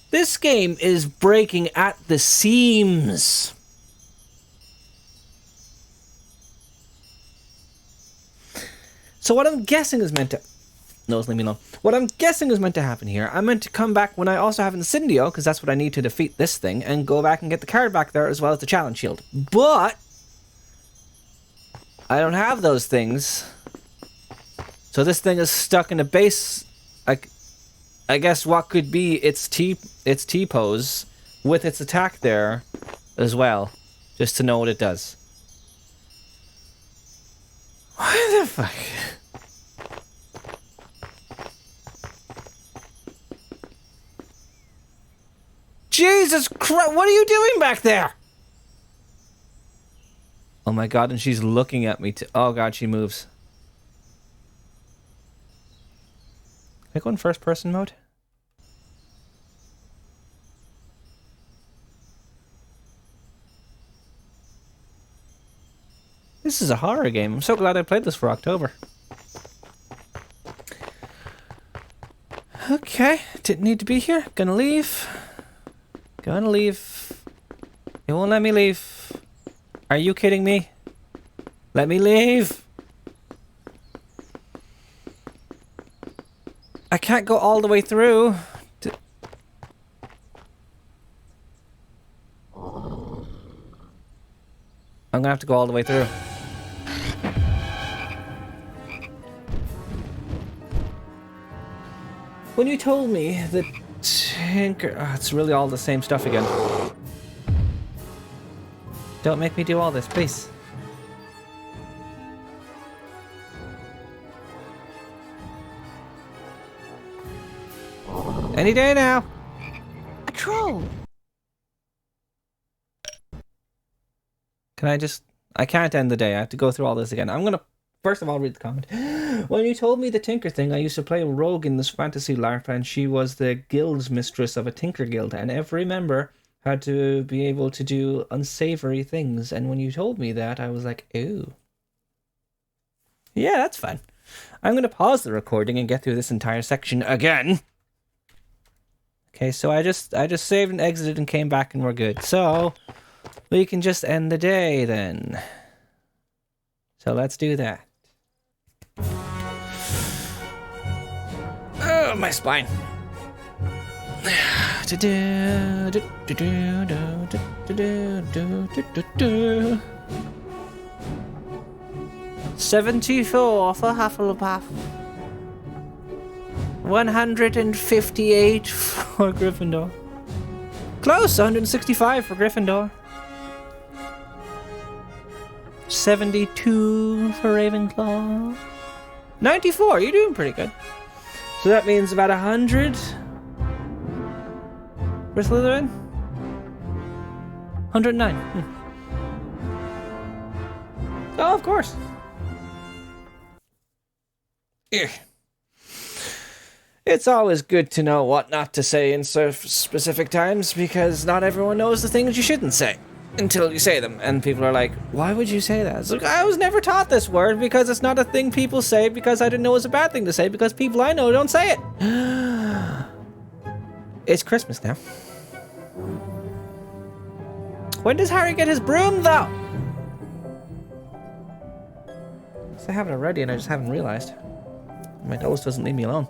This game is breaking at the seams. So what I'm guessing is meant to... No, leave me alone. What I'm guessing is meant to happen here, I'm meant to come back when I also have Incendio, because that's what I need to defeat this thing, and go back and get the card back there as well as the challenge shield. But I don't have those things. So this thing is stuck in a base, like, I guess what could be its T-pose with its attack there as well, just to know what it does. Why the fuck? Jesus Christ, what are you doing back there? Oh my god, and she's looking at me too. Oh god, she moves. Can I go in first person mode? This is a horror game. I'm so glad I played this for October. Okay, didn't need to be here. Gonna leave. Gonna leave. You won't let me leave. Are you kidding me? Let me leave. can't go all the way through. I'm gonna have to go all the way through. When you told me the Tinker... Oh, it's really all the same stuff again. Don't make me do all this, please. Any day now. A troll. Can I just... I can't end the day. I have to go through all this again. I'm gonna... First of all, read the comment. When you told me the Tinker thing, I used to play a rogue in this fantasy LARP, and she was the guild's mistress of a Tinker guild, and every member had to be able to do unsavory things. And when you told me that, I was like, ooh. Yeah, that's fun. I'm gonna pause the recording and get through this entire section again. Okay, so I just saved and exited and came back and we're good. So we can just end the day then. So let's do that. Oh, my spine. 74 for Hufflepuff. 158 for Gryffindor. Close, 165 for Gryffindor. 72 for Ravenclaw. 94, you're doing pretty good. So that means about 100 for Slytherin. 109. Oh, of course. Ugh. It's always good to know what not to say in specific times, because not everyone knows the things you shouldn't say until you say them, and people are like, why would you say that? It's like, I was never taught this word because it's not a thing people say, because I didn't know it was a bad thing to say, because people I know don't say it. It's Christmas now. When does Harry get his broom, though? I have it already and I just haven't realized. My nose doesn't leave me alone.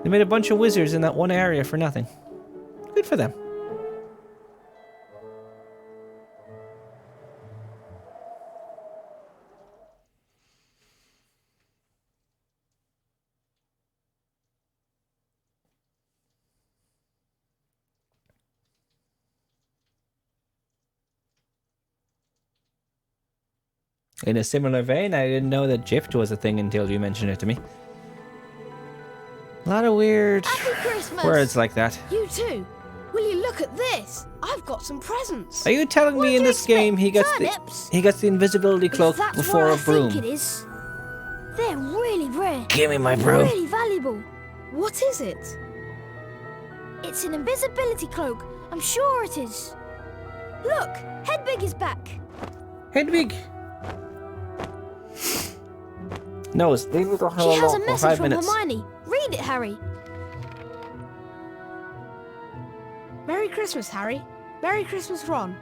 They made a bunch of wizards in that one area for nothing. Good for them. In a similar vein, I didn't know that Gyft was a thing until you mentioned it to me. A lot of weird words like that. You too. Will you look at this? I've got some presents. Are you telling me in this game he gets the invisibility cloak before a broom? I think it is. They're really rare. Give me my broom. Really valuable. What is it? It's an invisibility cloak. I'm sure it is. Look, Hedwig is back. Hedwig. No, leave me the hell alone. She has a message from minutes. Hermione. Read it, Harry. Merry Christmas, Harry. Merry Christmas, Ron.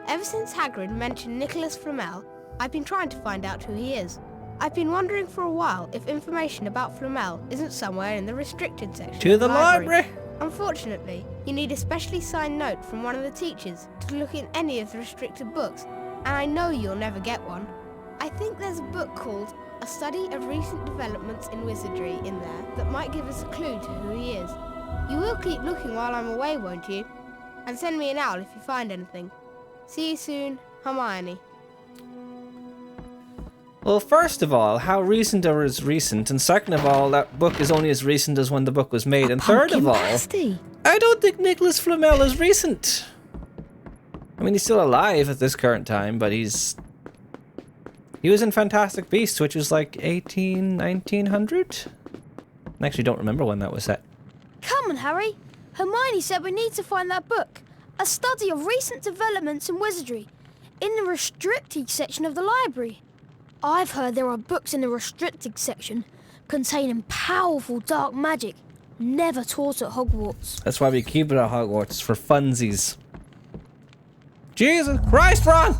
Ever since Hagrid mentioned Nicholas Flamel, I've been trying to find out who he is. I've been wondering for a while if information about Flamel isn't somewhere in the restricted section. To the library. Unfortunately, you need a specially signed note from one of the teachers to look in any of the restricted books, and I know you'll never get one. I think there's a book called A Study of Recent Developments in Wizardry in there that might give us a clue to who he is. You will keep looking while I'm away, won't you? And send me an owl if you find anything. See you soon, Hermione. Well, first of all, how recent is recent, and second of all, that book is only as recent as when the book was made, and third of all, I don't think Nicholas Flamel is recent. I mean, he's still alive at this current time, but he was in Fantastic Beasts, which was like 1900? I actually don't remember when that was set. Come on, Harry. Hermione said we need to find that book. A study of recent developments in wizardry. In the restricted section of the library. I've heard there are books in the restricted section containing powerful dark magic never taught at Hogwarts. That's why we keep it at Hogwarts, for funsies. Jesus Christ, Ron!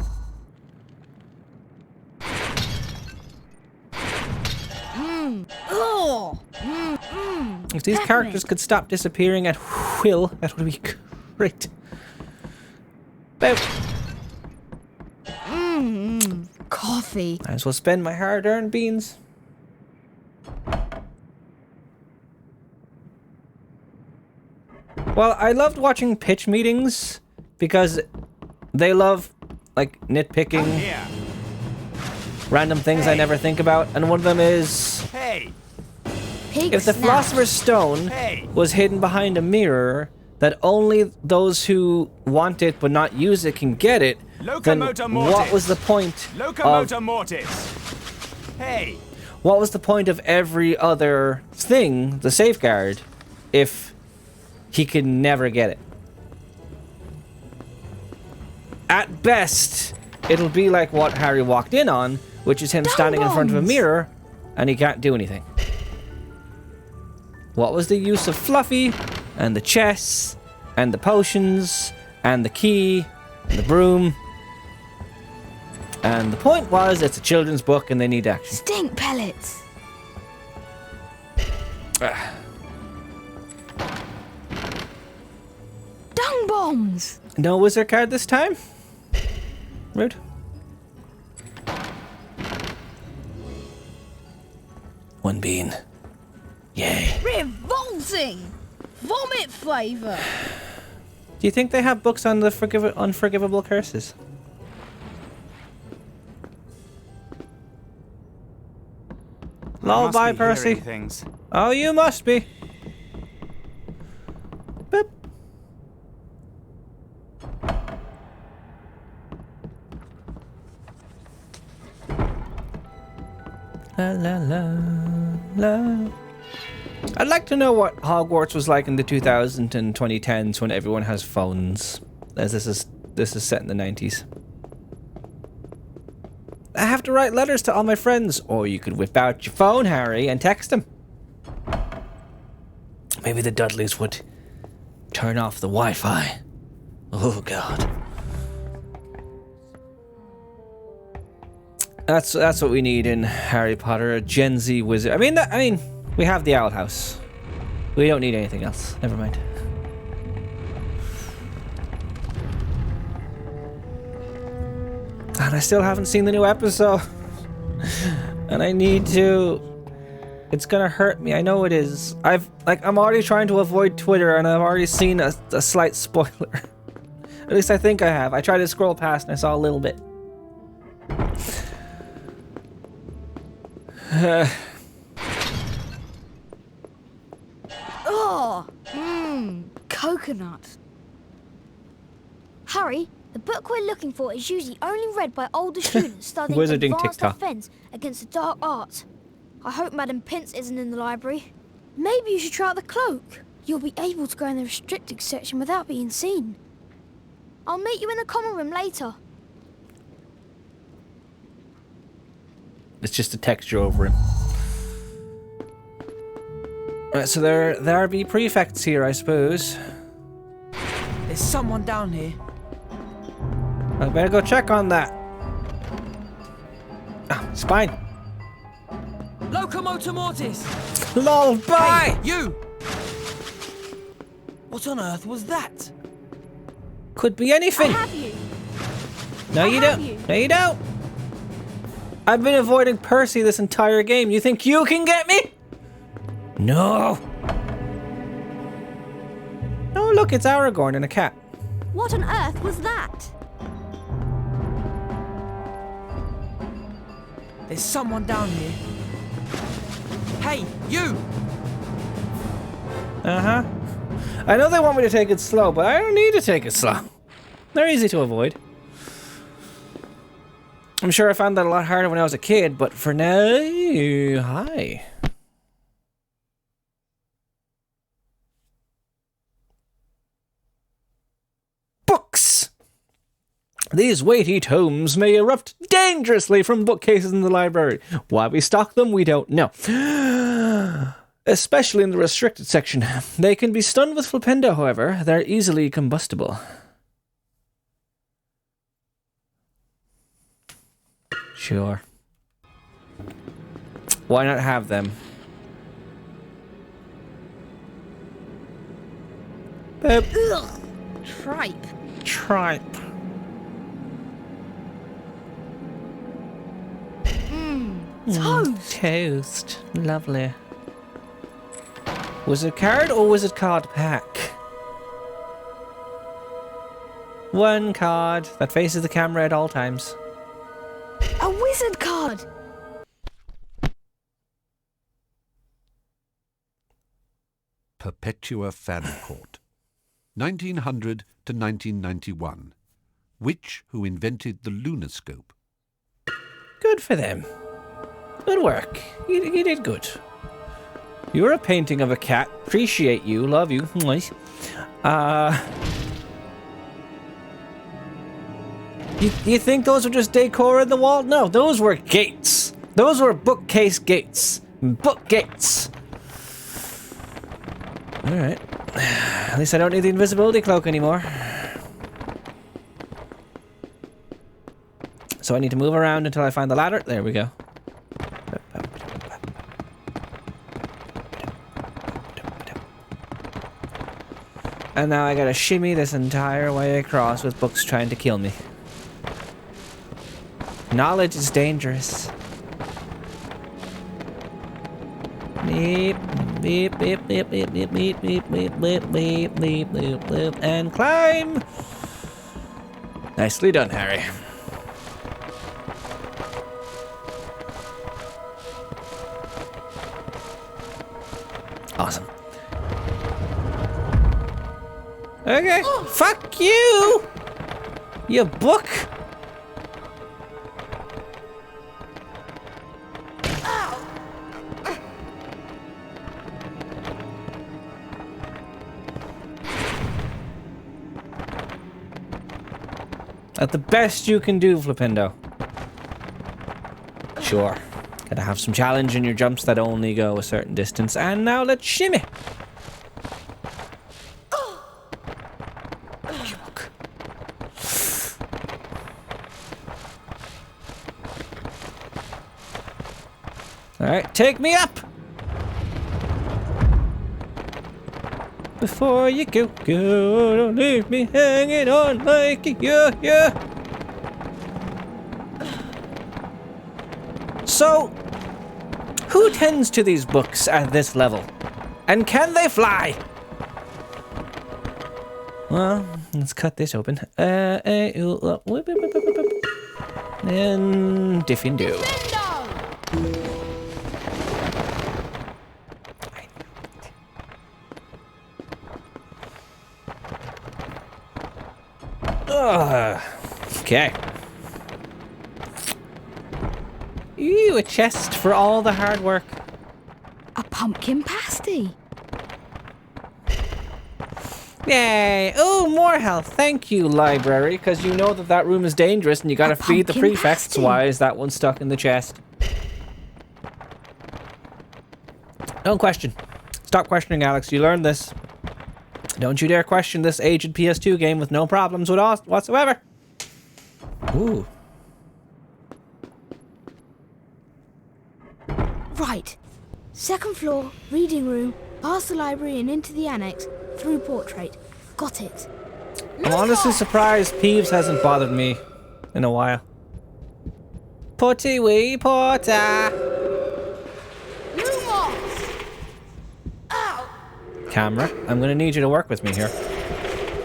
If these characters could stop disappearing at will, that would be great. Boop. Coffee. Might as well spend my hard-earned beans. Well, I loved watching pitch meetings because they love, like, nitpicking random things I never think about, and one of them is if the Philosopher's Stone was hidden behind a mirror that only those who want it but not use it can get it, then what was the point Locomotor Mortis. Hey. What was the point of every other thing, the safeguard, if he could never get it? At best, it'll be like what Harry walked in on, which is him standing in front of a mirror and he can't do anything. What was the use of Fluffy and the chess and the potions and the key and the broom? And the point was, it's a children's book and they need action. Stink pellets. Dung bombs. No wizard card this time? Rude. One bean. Yay. Revolting! Vomit flavour! Do you think they have books on the unforgivable curses? Lullaby, Percy. Things. Oh, you must be. Boop. La la la la. I'd like to know what Hogwarts was like in the 2000s and 2010s when everyone has phones, as this is set in the 90s. I have to write letters to all my friends, or you could whip out your phone, Harry, and text them. Maybe the Dudleys would turn off the Wi-Fi. Oh God. That's what we need in Harry Potter, a Gen Z wizard. I mean, we have the Owl House. We don't need anything else. Never mind. And I still haven't seen the new episode. And I need to. It's gonna hurt me. I know it is. I'm already trying to avoid Twitter and I've already seen a slight spoiler. At least I think I have. I tried to scroll past and I saw a little bit. Coconut. Harry, the book we're looking for is usually only read by older students studying Wizarding advanced TikTok. defense against the dark arts. I hope Madam Pince isn't in the library. Maybe you should try out the cloak. You'll be able to go in the restricted section without being seen. I'll meet you in the common room later. It's just a texture over him. Right, so there be prefects here, I suppose. There's someone down here. I better go check on that. Ah, spine. Locomotor Mortis! Lol, bye! Hey, you! What on earth was that? Could be anything. I have you. No, you don't. No, you don't. I've been avoiding Percy this entire game. You think you can get me? No. Oh, look, it's Aragorn and a cat. What on earth was that? There's someone down here. Hey, you! Uh-huh. I know they want me to take it slow, but I don't need to take it slow. They're easy to avoid. I'm sure I found that a lot harder when I was a kid, but for now, hi. Books! These weighty tomes may erupt dangerously from bookcases in the library. Why we stock them, we don't know. Especially in the restricted section. They can be stunned with Flipendo, however. They're easily combustible. Sure. Why not have them? Boop. Ugh. Tripe. Tripe. Toast. Toast. Lovely. Was it card or was it card pack? One card that faces the camera at all times. A wizard card. Perpetua Fancourt. 1900 to 1991. Witch who invented the lunarscope. Good for them. Good work. You did good. You're a painting of a cat. Appreciate you. Love you. Nice. You think those were just decor in the wall? No, those were gates. Those were bookcase gates. Book gates. Alright. At least I don't need the invisibility cloak anymore. So I need to move around until I find the ladder. There we go. And now I gotta shimmy this entire way across with books trying to kill me. Knowledge is dangerous. Beep, beep, beep, beep, beep, beep, beep, beep, beep, beep, beep, beep, beep, beep, and climb! Nicely done, Harry. Awesome. Okay, fuck you! You book! That's the best you can do, Flipendo. Sure. Gotta have some challenge in your jumps that only go a certain distance. And now let's shimmy. Alright, take me up! Before you go, don't leave me hanging on like yeah. So, who tends to these books at this level? And can they fly? Well, let's cut this open. And Diffindo. Okay. Ooh, a chest for all the hard work. A pumpkin pasty. Yay! Oh, more health. Thank you, library, because you know that room is dangerous and you gotta feed the prefects. pasty. Why is that one stuck in the chest? Don't question. Stop questioning, Alex. You learned this. Don't you dare question this aged PS2 game with no problems whatsoever. Ooh. Right. Second floor, reading room, past the library and into the annex, through portrait. Got it. I'm honestly surprised Peeves hasn't bothered me in a while. Potty wee Potter. Camera, I'm gonna need you to work with me here.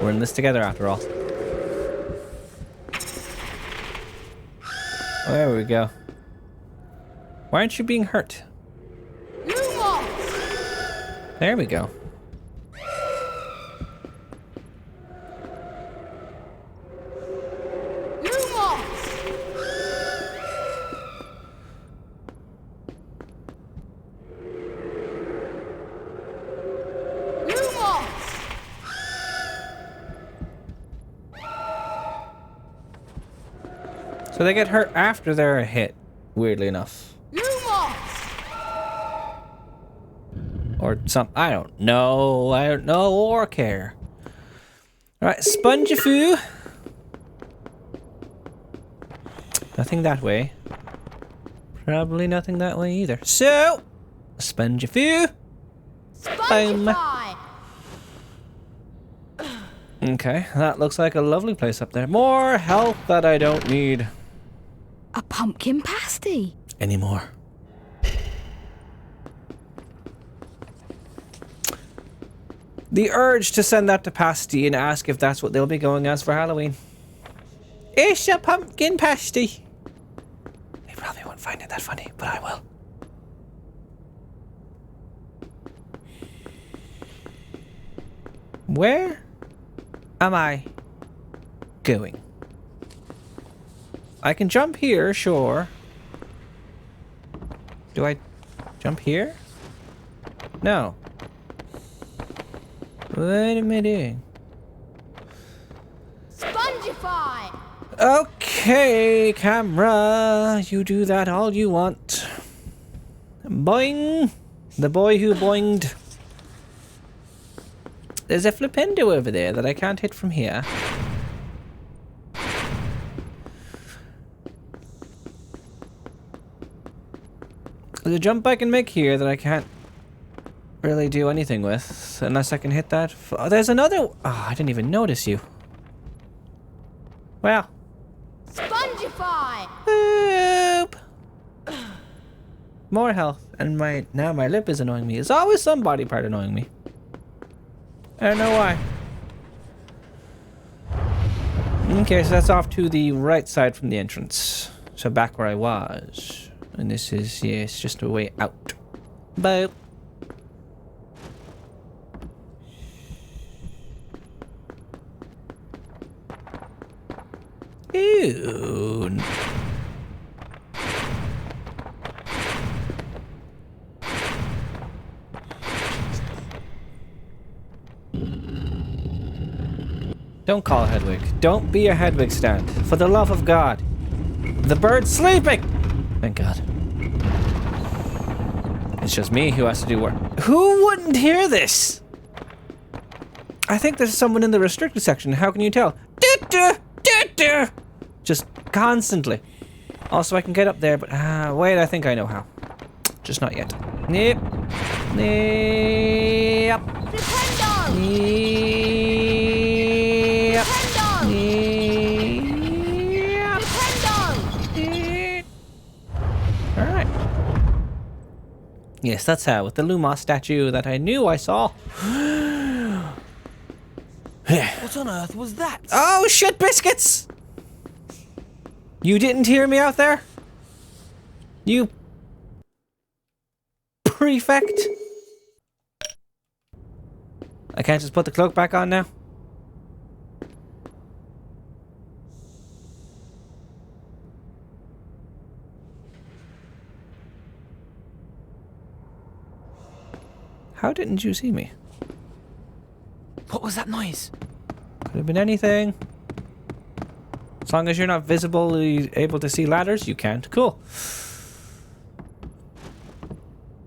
We're in this together after all. There we go. Why aren't you being hurt? There we go. So they get hurt after they're hit, weirdly enough. Or something. I don't know. I don't know or care. Alright, Spongefoo. Nothing that way. Probably nothing that way either. So, Spongefoo. Boom. Okay, that looks like a lovely place up there. More health that I don't need A pumpkin pasty. anymore. The urge to send that to Pasty and ask if that's what they'll be going as for Halloween. It's a pumpkin pasty. They probably won't find it that funny, but I will. Where am I going? I can jump here, sure. Do I jump here? No. What am I doing? Spongify! Okay, camera. You do that all you want. Boing. The boy who boinged. There's a flipendo over there that I can't hit from here. There's a jump I can make here that I can't really do anything with unless I can hit that. Oh, there's another. Oh, I didn't even notice you. Well. Spongify! Boop. More health, and now my lip is annoying me. There's always some body part annoying me. I don't know why. Okay, so that's off to the right side from the entrance. So back where I was. And this is, yeah, it's just a way out. Boop. Ew. Don't call Hedwig. Don't be a Hedwig stand. For the love of God. The bird's sleeping! Thank God. It's just me who has to do work. Who wouldn't hear this? I think there's someone in the restricted section. How can you tell? Just constantly. Also, I can get up there, but wait, I think I know how. Just not yet. Yep. Yep. Alright. Yes, that's how, with the Lumos statue that I knew I saw. What on earth was that? Oh, shit biscuits! You didn't hear me out there? You prefect? I can't just put the cloak back on now? How didn't you see me? What was that noise? Could have been anything. As long as you're not visibly able to see ladders, you can't. Cool.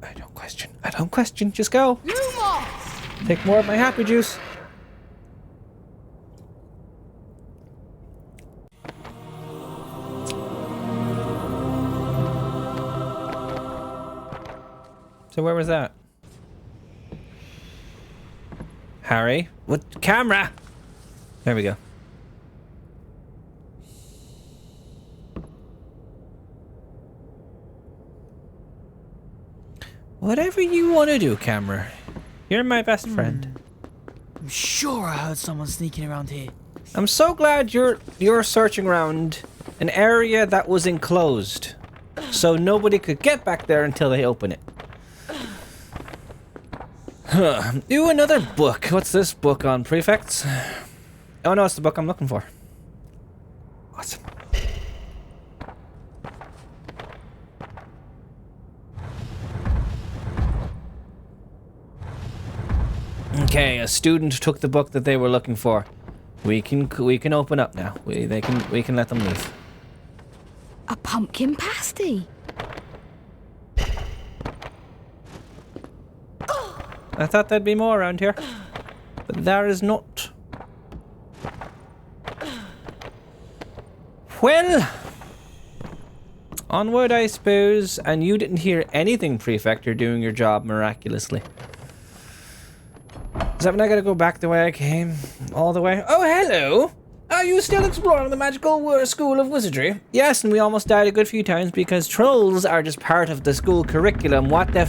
I don't question. I don't question. Just go. Lumos! Take more of my happy juice. So where was that? Harry? What? Camera! There we go. Whatever you want to do, camera. You're my best friend. I'm sure I heard someone sneaking around here. I'm so glad you're searching around an area that was enclosed, so nobody could get back there until they open it. Ooh, another book. What's this book on, prefects? Oh no, it's the book I'm looking for. Awesome. Okay, a student took the book that they were looking for. We can open up now. We can let them leave. A pumpkin pasty. I thought there'd be more around here, but there is not. Well, onward, I suppose. And you didn't hear anything, Prefect. You're doing your job miraculously. Does that mean I gotta go back the way I came? All the way? Oh, hello! Are you still exploring the magical school of wizardry? Yes, and we almost died a good few times because trolls are just part of the school curriculum. What the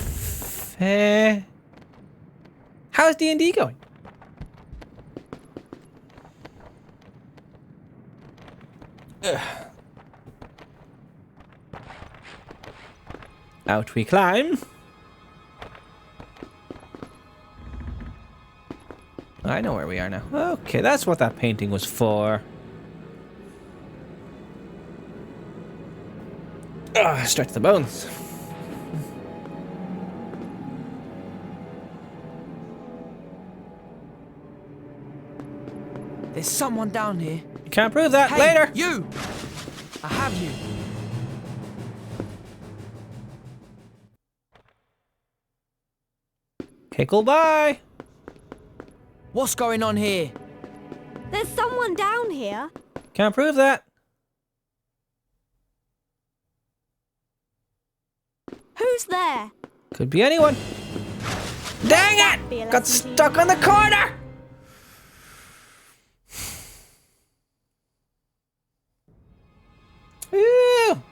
How's D&D going? Ugh. Out we climb. I know where we are now. Okay, that's what that painting was for. Stretch the bones. There's someone down here. You can't prove that. Hey, later. You! I have you. Hickle, bye. What's going on here? There's someone down here. Can't prove that. Who's there? Could be anyone. Dang it! Got stuck on the corner! Ew.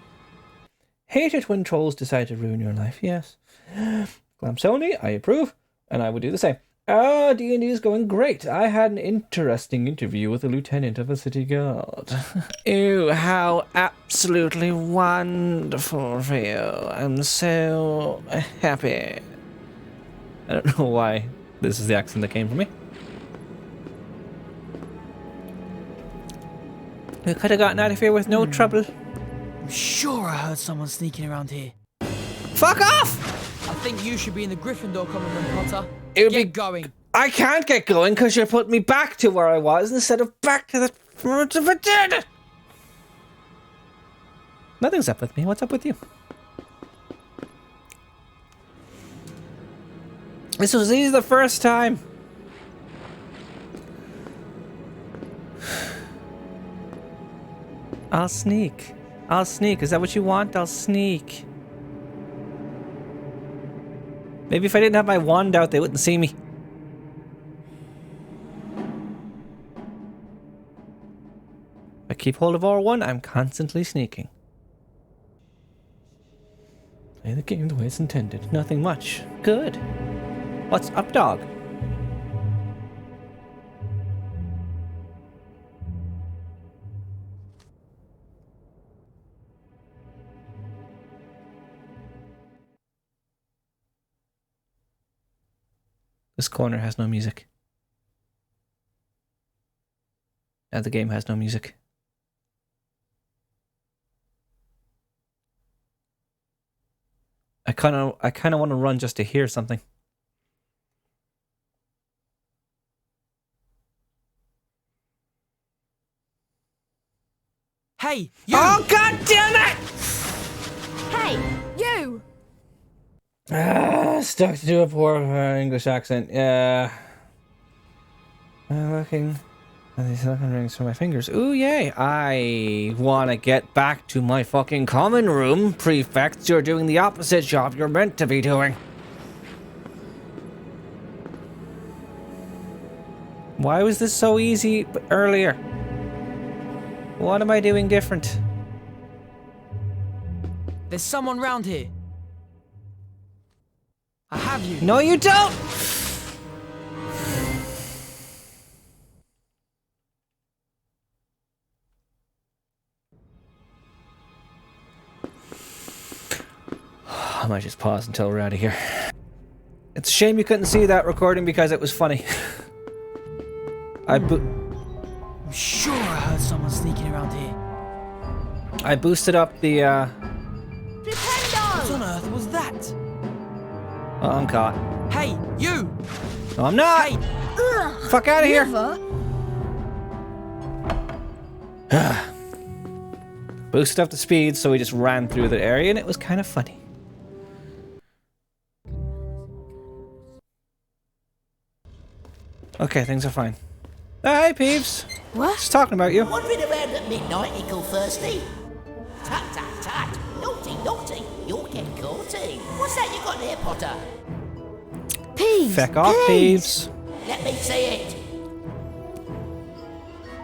Hate it when trolls decide to ruin your life, yes. Glamsoni, I approve, and I would do the same. D&D is going great. I had an interesting interview with a lieutenant of a city guard. Ew, how absolutely wonderful for you. I'm so happy. I don't know why this is the accent that came from me. We could have gotten out of here with no trouble. I'm sure I heard someone sneaking around here. Fuck off! I think you should be in the Gryffindor common room, Potter. It would Get be going. I can't get going because you're putting me back to where I was instead of back to the front of a dead. Nothing's up with me. What's up with you? This was easy the first time. I'll sneak. I'll sneak. Is that what you want? I'll sneak. Maybe if I didn't have my wand out, they wouldn't see me. If I keep hold of R1, I'm constantly sneaking. Play the game the way it's intended. Nothing much. Good. What's up, dog? This corner has no music. And the game has no music. I kind of want to run just to hear something. Hey, you! Oh, god damn it! Hey, you! Stuck to do a poor English accent. Yeah. I'm looking at these silicone rings from my fingers. Ooh, yay. I want to get back to my fucking common room. Prefects, you're doing the opposite job you're meant to be doing. Why was this so easy earlier? What am I doing different? There's someone round here. I have you. No, you don't! I might just pause until we're out of here. It's a shame you couldn't see that recording because it was funny. I'm sure I heard someone sneaking around here. I boosted up the What on earth was that? Oh, I'm caught. Hey, you! No, I'm not! Hey! Fuck out of here! Boosted up the speed, so we just ran through the area, and it was kind of funny. Okay, things are fine. Hey, Peeves! What? Just talking about you. Wandering around at midnight, ickle thirsty. Tut, tut, tut. Naughty, naughty. You'll get caughty. What's that you got there, Potter? Peeves! Feck off, Peeves. Let me see it.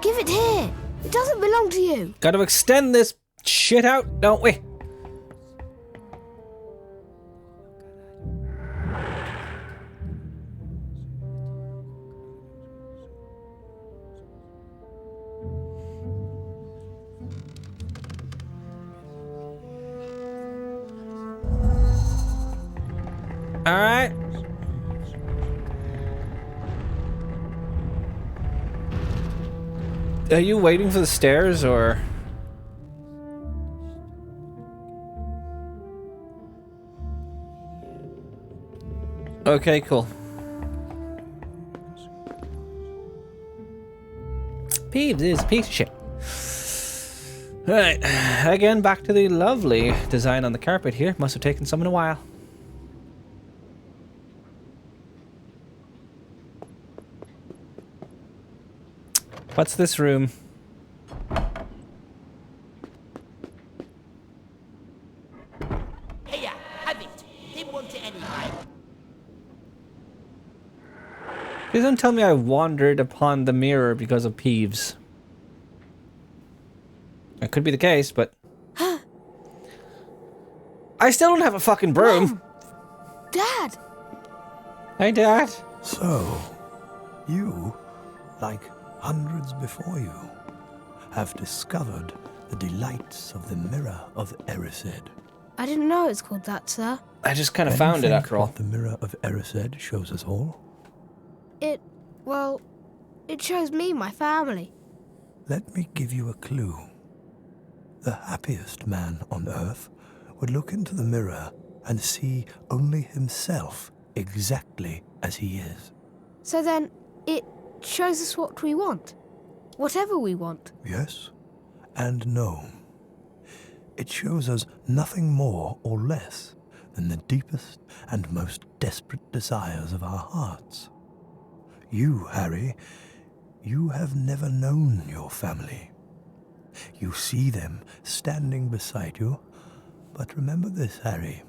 Give it here. It doesn't belong to you. Gotta extend this shit out, don't we? All right. Are you waiting for the stairs, or? Okay, cool. Peeves is a piece of shit. Alright, again, back to the lovely design on the carpet here. Must have taken someone a while. What's this room? Here, have it. Didn't want it anyway. Please don't tell me I wandered upon the mirror because of Peeves. That could be the case, but... I still don't have a fucking broom! Mom! Dad! Hey, Dad! So, you, like hundreds before you, have discovered the delights of the Mirror of Erised. I didn't know it's called that, sir. I just kind of found it after all. What the Mirror of Erised shows us all? Well, it shows me my family. Let me give you a clue. The happiest man on earth would look into the mirror and see only himself exactly as he is. So then, it shows us what we want. Whatever we want. Yes and no. It shows us nothing more or less than the deepest and most desperate desires of our hearts. You, Harry, you have never known your family. You see them standing beside you, but remember this, Harry.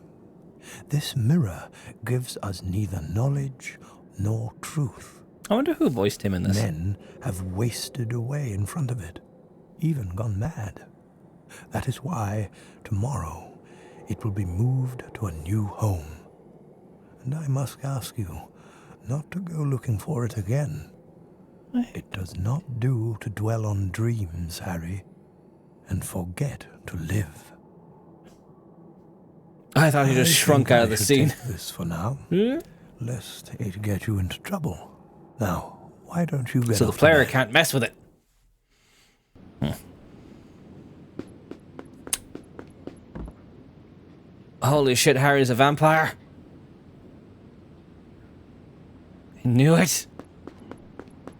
This mirror gives us neither knowledge nor truth. I wonder who voiced him in this. Men have wasted away in front of it, even gone mad. That is why tomorrow it will be moved to a new home. And I must ask you not to go looking for it again. It does not do to dwell on dreams, Harry, and forget to live. I thought he just shrunk out of the scene. Take this for now, lest it get you into trouble. Now, why don't you get so the off to player bed? can't mess with it. Holy shit, Harry's a vampire. I knew it.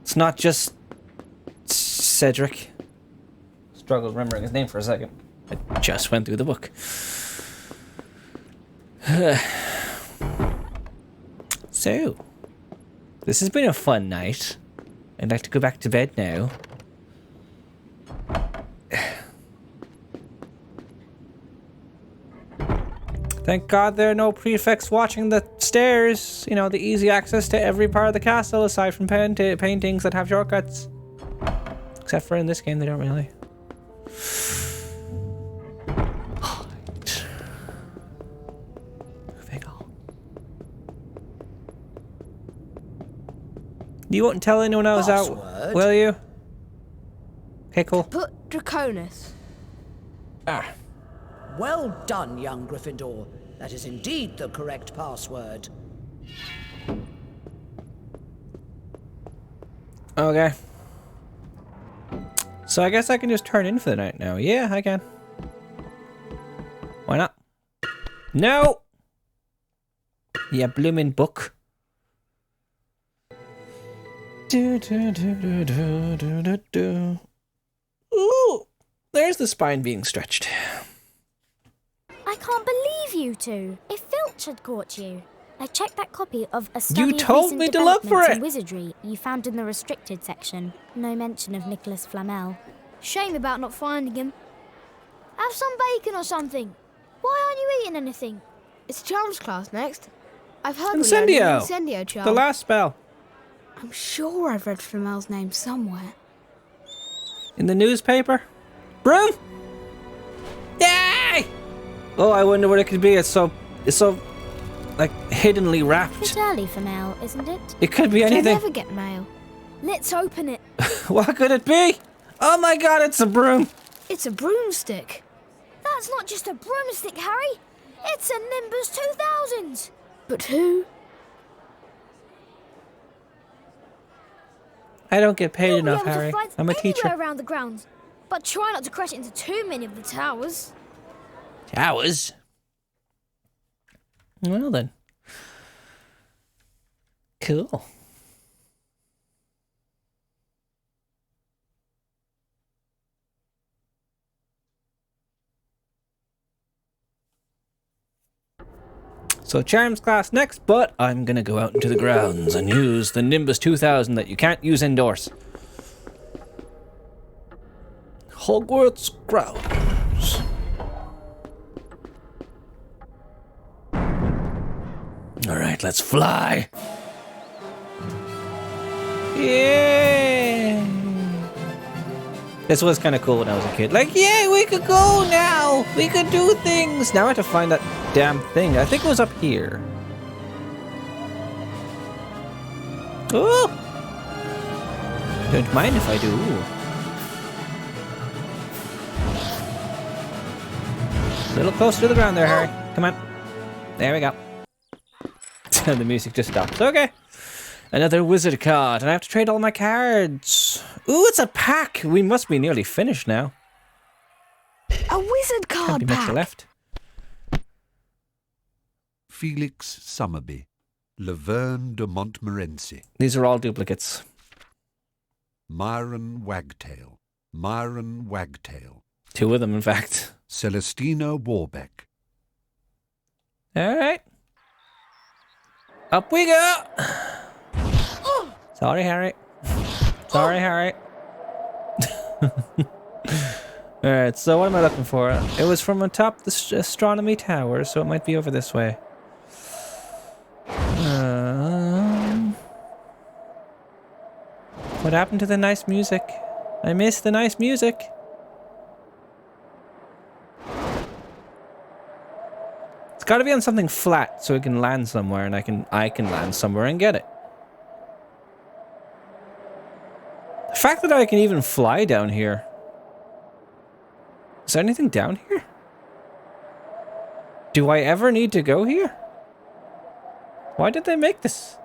It's not just Cedric. Struggled remembering his name for a second. I just went through the book. So, this has been a fun night. I'd like to go back to bed now. Thank God there are no prefects watching the stairs. You know, the easy access to every part of the castle aside from paintings that have shortcuts. Except for in this game, they don't really. Moving on. You won't tell anyone else out, will you? Okay, cool. Put Draconis. Ah. Well done, young Gryffindor. That is indeed the correct password. Okay. So I guess I can just turn in for the night now. Yeah, I can. Why not? No! Yeah, bloomin' book. Ooh! There's the spine being stretched. I can't believe you two. If Filch had caught you. I checked that copy of A Study You told of me Recent to look for Developments it. in Wizardry you found in the restricted section. No mention of Nicholas Flamel. Shame about not finding him. Have some bacon or something. Why aren't you eating anything? It's Charms class next. I've heard Incendio! Incendio charm. The last spell. I'm sure I've read Flamel's name somewhere. In the newspaper? Broom? Yay! Oh, I wonder what it could be. It's so like hiddenly wrapped. It's early for mail, isn't it? It could be I anything. never get mail. Let's open it. What could it be? Oh my god, it's a broom. It's a broomstick. That's not just a broomstick, Harry. It's a Nimbus 2000. But who? I don't get paid You'll be enough, able to Harry. fly I'm a anywhere teacher. around the grounds, but try not to crash into too many of the towers. Towers? Well then. Cool. So Charms class next, but I'm gonna go out into the grounds and use the Nimbus 2000 that you can't use indoors. Hogwarts grounds. Alright, let's fly. Yeah. This was kind of cool when I was a kid. Like, yeah, we could go now. We could do things. Now I have to find that damn thing. I think it was up here. Oh! Don't mind if I do. A little closer to the ground there, Harry. Come on. There we go. The music just stopped. Okay. Another wizard card, and I have to trade all my cards. Ooh, it's a pack. We must be nearly finished now. A wizard Can't card be much pack. left. Felix Summerby, Laverne de Montmorency, These are all duplicates. Myron Wagtail, Myron Wagtail, 2 of them, in fact. Celestina Warbeck. All right. Up we go. Sorry, Harry. Sorry, Harry. Alright, so what am I looking for? It was from atop the astronomy tower, so it might be over this way. What happened to the nice music? I missed the nice music. It's got to be on something flat so it can land somewhere, and I can land somewhere and get it. The fact that I can even fly down here. Is there anything down here? Do I ever need to go here? Why did they make this?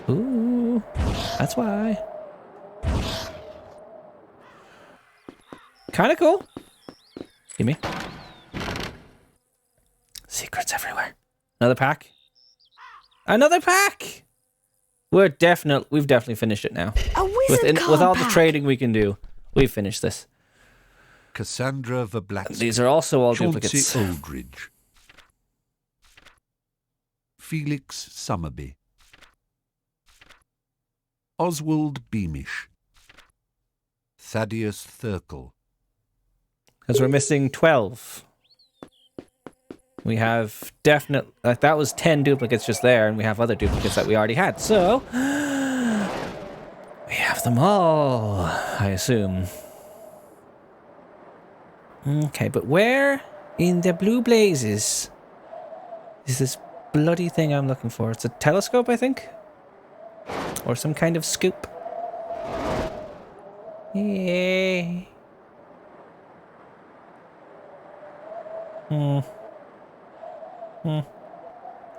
Ooh, that's why. Kind of cool. Gimme. Secrets everywhere. Another pack. Another pack. We've definitely finished it now. A wizard card with all the pack. trading we can do, we've finished this. Cassandra Verblatsky. These are also all Chauncey duplicates. Aldridge. Felix Summerby. Oswald Beamish. Thaddeus Thurkel. Because we're missing 12. We have definite... Like, that was 10 duplicates just there, and we have other duplicates that we already had. So, we have them all, I assume. Okay, but where in the blue blazes is this bloody thing I'm looking for? It's a telescope, I think? Or some kind of scoop. Yay.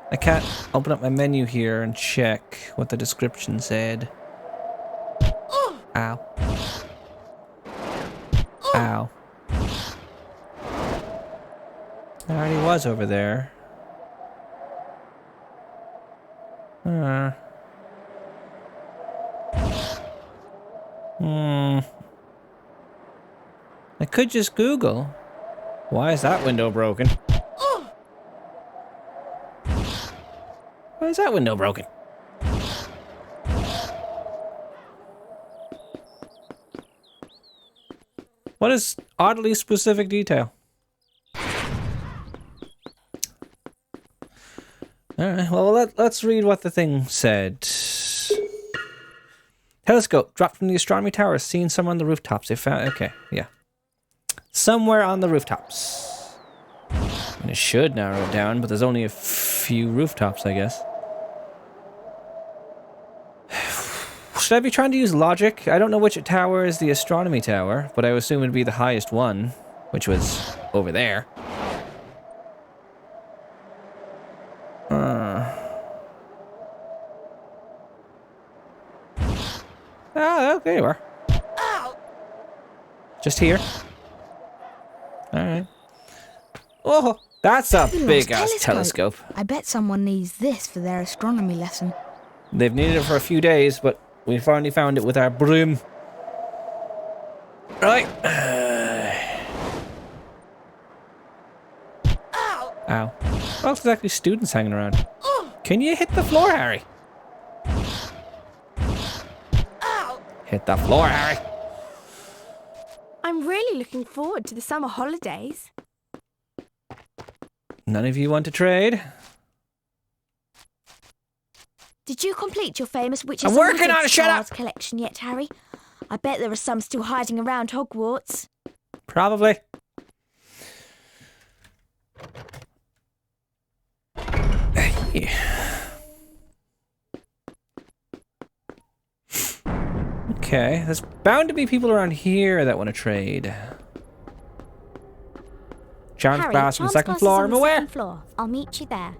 I can't open up my menu here and check what the description said. Ow. Ow. I already was over there. I could just Google. Why is that window broken? Why is that window broken? What is oddly specific detail? Alright, well, let's read what the thing said. Telescope dropped from the astronomy tower. Seen somewhere on the rooftops. They found... Okay, yeah. Somewhere on the rooftops. And it should narrow it down, but there's only a few rooftops, I guess. Should I be trying to use logic? I don't know which tower is the astronomy tower, but I would assume it'd be the highest one, which was over there. Oh, there you are. Just here. Alright. Oh, that's a big-ass telescope. I bet someone needs this for their astronomy lesson. They've needed it for a few days, but we finally found it with our broom. Right. Ow. Oh, there's actually students hanging around. Can you hit the floor, Harry? Hit the floor, Harry. I'm really looking forward to the summer holidays. None of you want to trade? Did you complete your famous Witches I'm and working Wizards on it, shut up! collection yet, Harry? I bet there are some still hiding around Hogwarts. Probably. Okay, there's bound to be people around here that want to trade. Charms class on the second floor, I'm aware. I'll meet you there.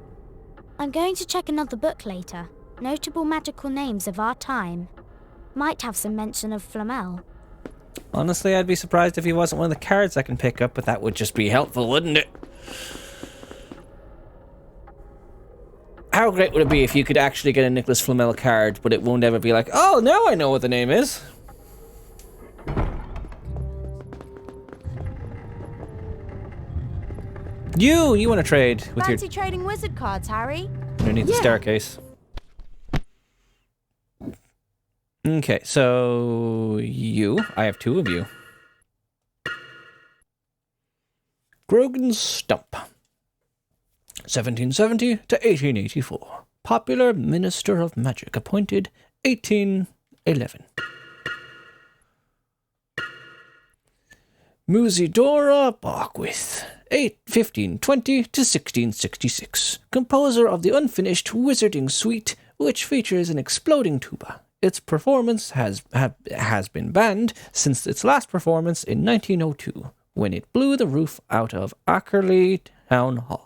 I'm going to check another book later. Notable magical names of our time. Might have some mention of Flamel. Honestly, I'd be surprised if he wasn't one of the cards I can pick up, but that would just be helpful, wouldn't it? How great would it be if you could actually get a Nicholas Flamel card, but it won't ever be like, oh, now I know what the name is. You want to trade with Fancy trading wizard cards, Harry? underneath the staircase. Okay, so I have two of you. Grogan's Stump. 1770 to 1884. Popular Minister of Magic, appointed 1811. Musidora Barquith, 1520 to 1666. Composer of the unfinished Wizarding Suite, which features an exploding tuba. Its performance has been banned since its last performance in 1902, when it blew the roof out of Ackerley Town Hall.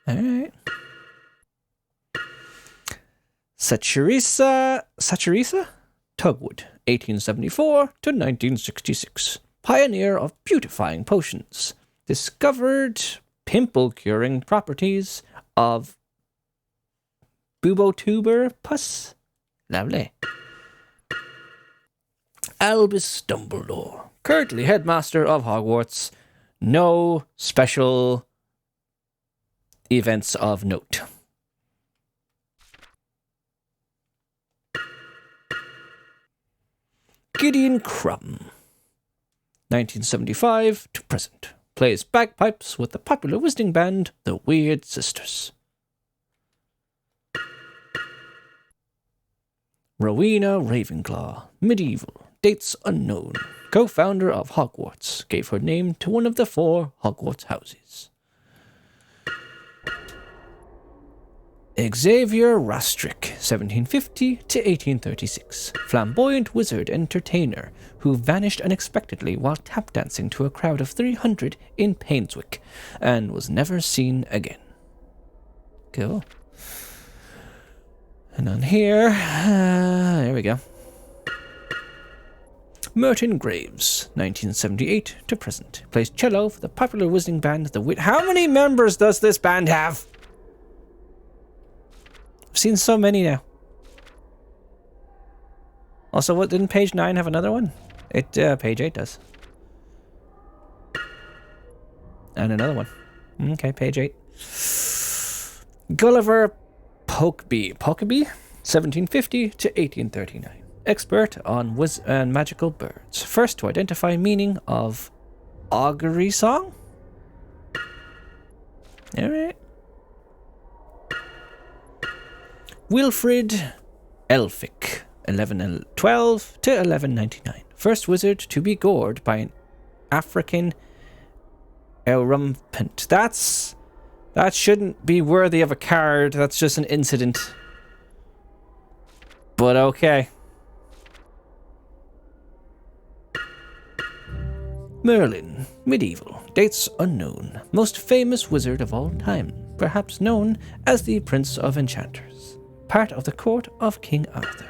Alright. Satyrisa Tugwood, 1874 to 1966. Pioneer of beautifying potions. Discovered pimple-curing properties of Bubotuber pus. Lovely. Albus Dumbledore, currently headmaster of Hogwarts. No special events of note. Gideon Crumb, 1975 to present. Plays bagpipes with the popular wizarding band, the Weird Sisters. Rowena Ravenclaw, medieval, dates unknown. Co-founder of Hogwarts, gave her name to one of the 4 Hogwarts houses. Xavier Rastrick, 1750 to 1836. Flamboyant wizard entertainer who vanished unexpectedly while tap dancing to a crowd of 300 in Painswick and was never seen again. Cool. And on here, there we go. Merton Graves, 1978 to present. Plays cello for the popular wizarding band The Wit. How many members does this band have? I've seen so many now. Also, what didn't page 9 have another one? Page 8 does. And another one. Okay, page 8. Gulliver Pokeby, 1750 to 1839. Expert on magical birds. First to identify meaning of augury song? Alright. Wilfrid Elphick, 1112 to 1199. First wizard to be gored by an African Erumpent. That shouldn't be worthy of a card. That's just an incident. But okay. Merlin, medieval, dates unknown, most famous wizard of all time, perhaps known as the Prince of Enchanters, part of the court of King Arthur.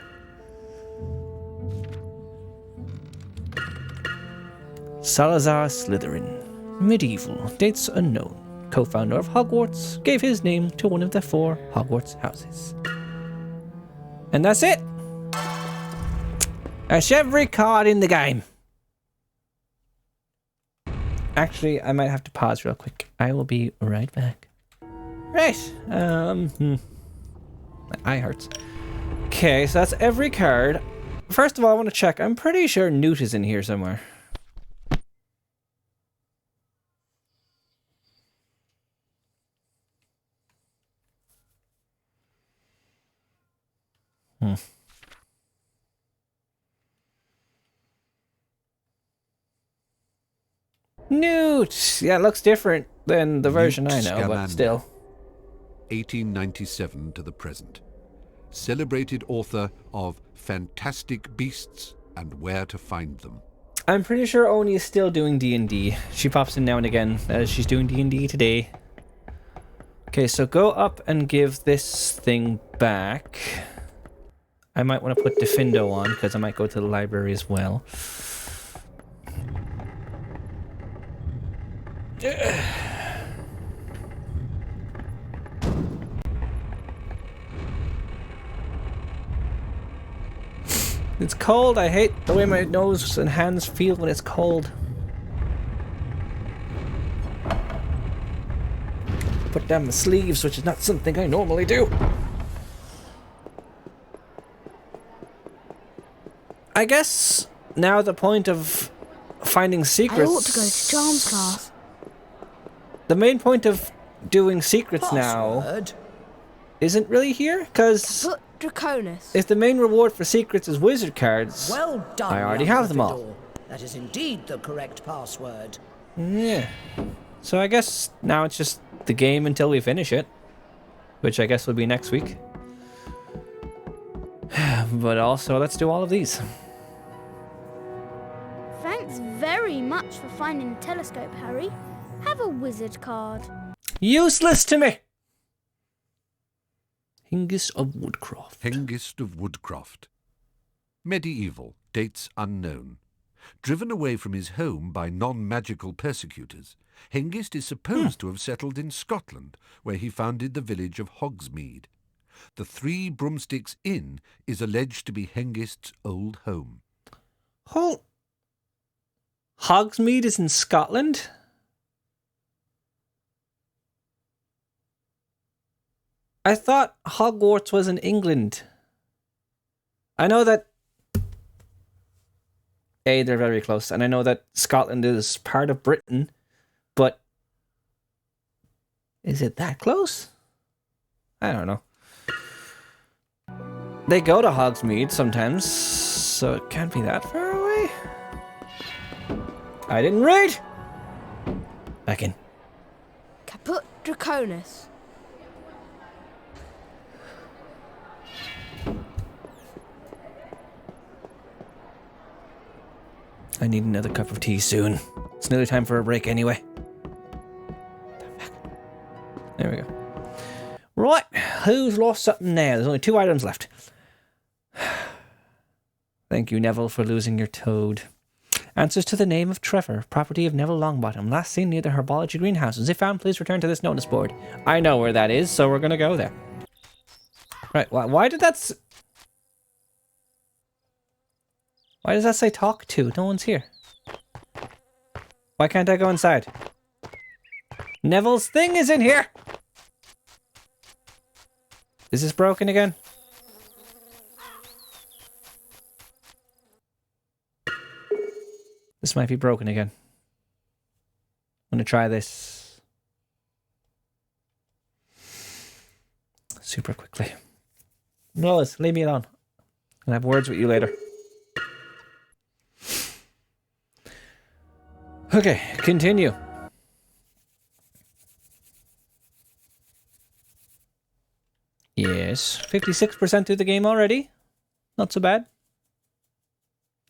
Salazar Slytherin, medieval, dates unknown, co-founder of Hogwarts, gave his name to one of the 4 Hogwarts houses. And that's it! That's every card in the game! Actually, I might have to pause real quick. I will be right back. Right, my eye hurts. Okay, so that's every card. First of all, I want to check. I'm pretty sure Newt is in here somewhere. Newt! Yeah, it looks different than the version Newt I know, but Scamander, still. 1897 to the present. Celebrated author of Fantastic Beasts and Where to Find Them. I'm pretty sure Oni is still doing D&D. She pops in now and again as she's doing D&D today. Okay, so go up and give this thing back. I might want to put Defindo on because I might go to the library as well. It's cold. I hate the way my nose and hands feel when it's cold. Put down my sleeves, which is not something I normally do. I guess now the point of finding secrets... I ought to go to Charms class. The main point of doing secrets now isn't really here, because Put Draconis. if the main reward for secrets is wizard cards, Well done, I already young have them all. Gryffindor. That is indeed the correct password. Yeah. So I guess now it's just the game until we finish it, which I guess will be next week. But also, let's do all of these. Thanks very much for finding the telescope, Harry. Have a wizard card. Useless to me! Hengist of Woodcroft. Hengist of Woodcroft. Medieval, dates unknown. Driven away from his home by non-magical persecutors, Hengist is supposed to have settled in Scotland, where he founded the village of Hogsmeade. The Three Broomsticks Inn is alleged to be Hengist's old home. Hogsmeade is in Scotland? I thought Hogwarts was in England. I know that... A, they're very close, and I know that Scotland is part of Britain, but... is it that close? I don't know. They go to Hogsmeade sometimes, so it can't be that far away. I didn't read! Back in. Caput Draconis. I need another cup of tea soon. It's nearly time for a break anyway. There we go. Right, who's lost something now? There's only 2 items left. Thank you, Neville, for losing your toad. Answers to the name of Trevor, property of Neville Longbottom, last seen near the herbology greenhouses. If found, please return to this notice board. I know where that is, so we're gonna go there. Right, why did that... Why does that say talk to? No one's here. Why can't I go inside? Neville's thing is in here! Is this broken again? This might be broken again. I'm gonna try this super quickly. Lois, leave me alone. I'll have words with you later. Okay, continue. Yes, 56% through the game already. Not so bad.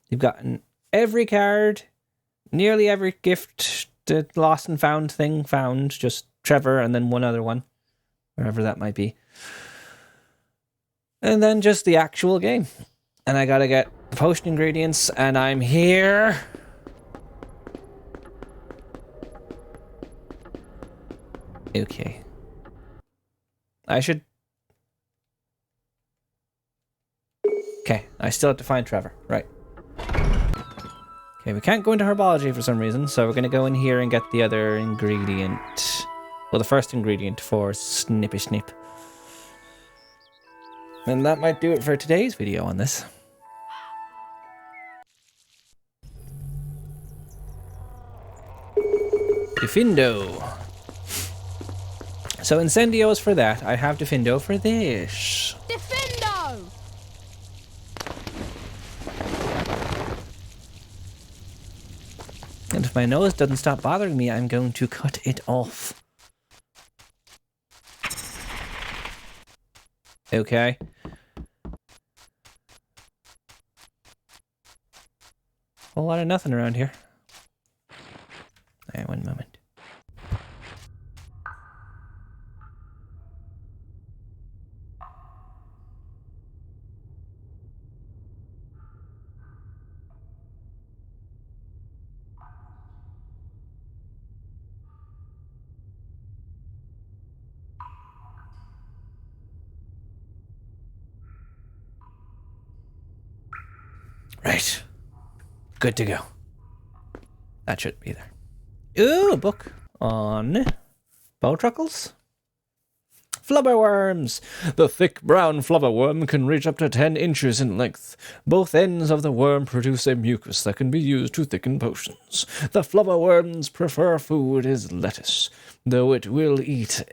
You've gotten every card, nearly every gift, the lost and found thing found, just Trevor and then one other one, wherever that might be. And then just the actual game. And I gotta get the potion ingredients, and I'm here. Okay. I should... Okay, I still have to find Trevor. Right. Okay, we can't go into herbology for some reason, so we're going to go in here and get the other ingredient. Well, the first ingredient for Snippy Snip. And that might do it for today's video on this. Defindo. So Incendio is for that. I have Defindo for this. Defindo! And if my nose doesn't stop bothering me, I'm going to cut it off. Okay. Whole lot of nothing around here. Alright, one moment. Right. Good to go. That should be there. Ooh, a book on bowtruckles. Flubberworms. The thick brown flubberworm can reach up to 10 inches in length. Both ends of the worm produce a mucus that can be used to thicken potions. The flubberworm's preferred food is lettuce, though it will eat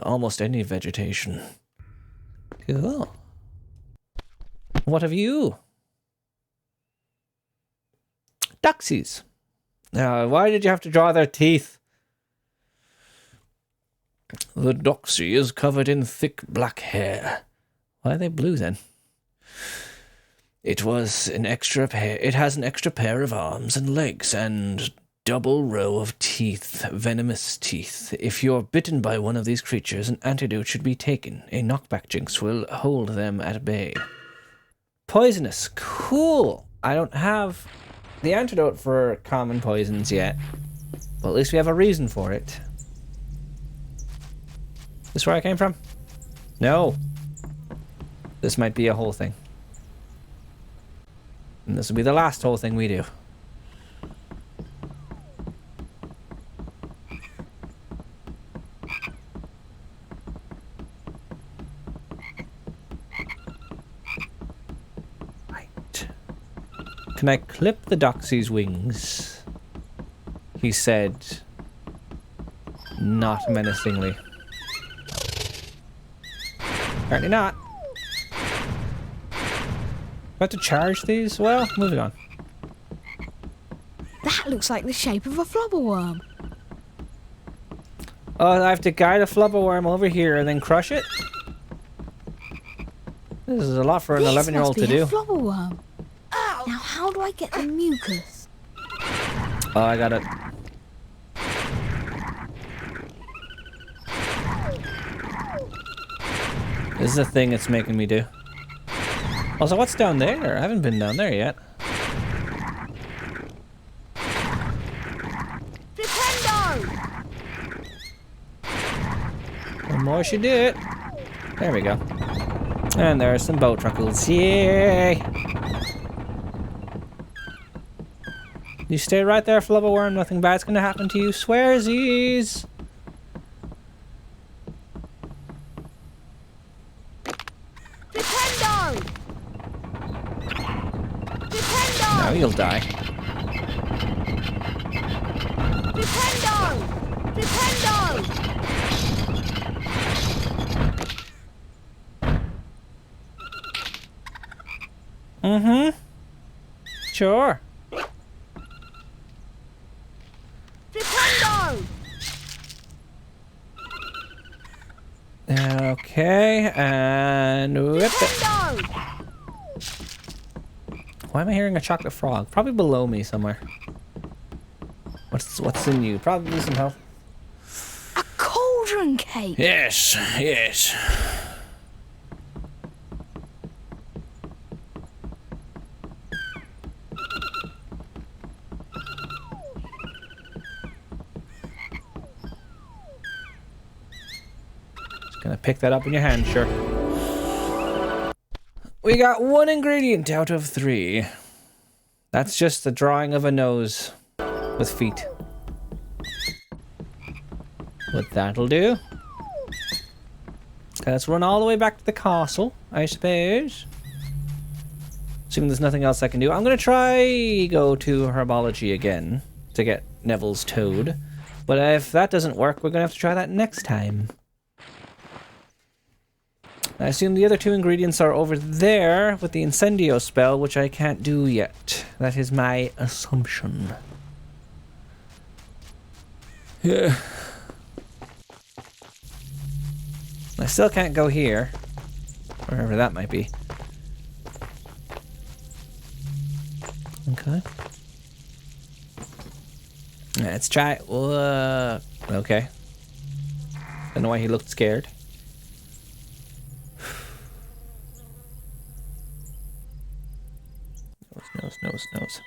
almost any vegetation. Cool. What have you? Duxies. Why did you have to draw their teeth? The doxy is covered in thick black hair. Why are they blue then? It has an extra pair of arms and legs and double row of teeth, venomous teeth. If you're bitten by one of these creatures, an antidote should be taken. A knockback jinx will hold them at bay. Poisonous. Cool. I don't have the antidote for common poisons yet, but at least we have a reason for it. This where I came from? No. This might be a whole thing. And this will be the last whole thing we do. Can I clip the doxy's wings? He said, not menacingly. Apparently not. Do I have to charge these? Well, moving on. That looks like the shape of a flubberworm. Oh, I have to guide a flubberworm over here and then crush it? This is a lot for an 11-year-old to do. Flubberworm. Now, how do I get the mucus? Oh, I got it. This is the thing it's making me do. Also, what's down there? I haven't been down there yet. Nintendo! The more she do it. There we go. And there are some bowtruckles. Yay! You stay right there, flubberworm. Nothing bad's gonna happen to you. Swearsies! Nintendo! Nintendo! Now you'll die. Nintendo! Nintendo! Mm-hmm. Sure. Flipendo! Okay, and whip it. Flipendo! Why am I hearing a chocolate frog? Probably below me somewhere. What's in you? Probably some health. A cauldron cake! Yes, yes. Just gonna pick that up in your hand, sure. We got 1 ingredient out of 3. That's just the drawing of a nose with feet. But that'll do. Okay, let's run all the way back to the castle, I suppose. Assuming there's nothing else I can do. I'm gonna try go to herbology again to get Neville's toad. But if that doesn't work, we're gonna have to try that next time. I assume the other 2 ingredients are over there with the Incendio spell, which I can't do yet. That is my assumption. Yeah. I still can't go here. Wherever that might be. Okay. Let's try. Okay. Don't know why he looked scared. Nose.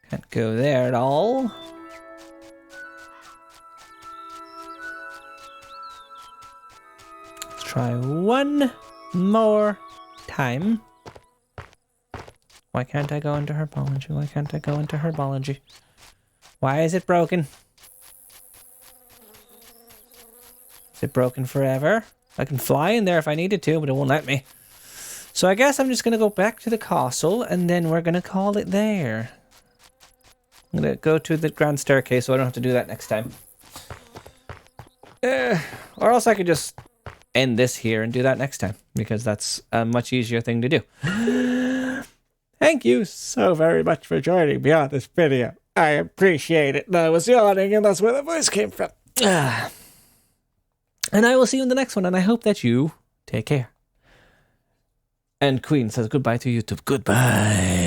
Can't go there at all. Let's try one more time. Why can't I go into herbology? Why can't I go into herbology? Why is it broken? Is it broken forever? I can fly in there if I needed to, but it won't let me. So I guess I'm just going to go back to the castle, and then we're going to call it there. I'm going to go to the grand staircase so I don't have to do that next time. Or else I could just end this here and do that next time, because that's a much easier thing to do. Thank you so very much for joining me on this video. I appreciate it. I was yawning, and that's where the voice came from. And I will see you in the next one, and I hope that you take care. And Queen says goodbye to YouTube. Goodbye.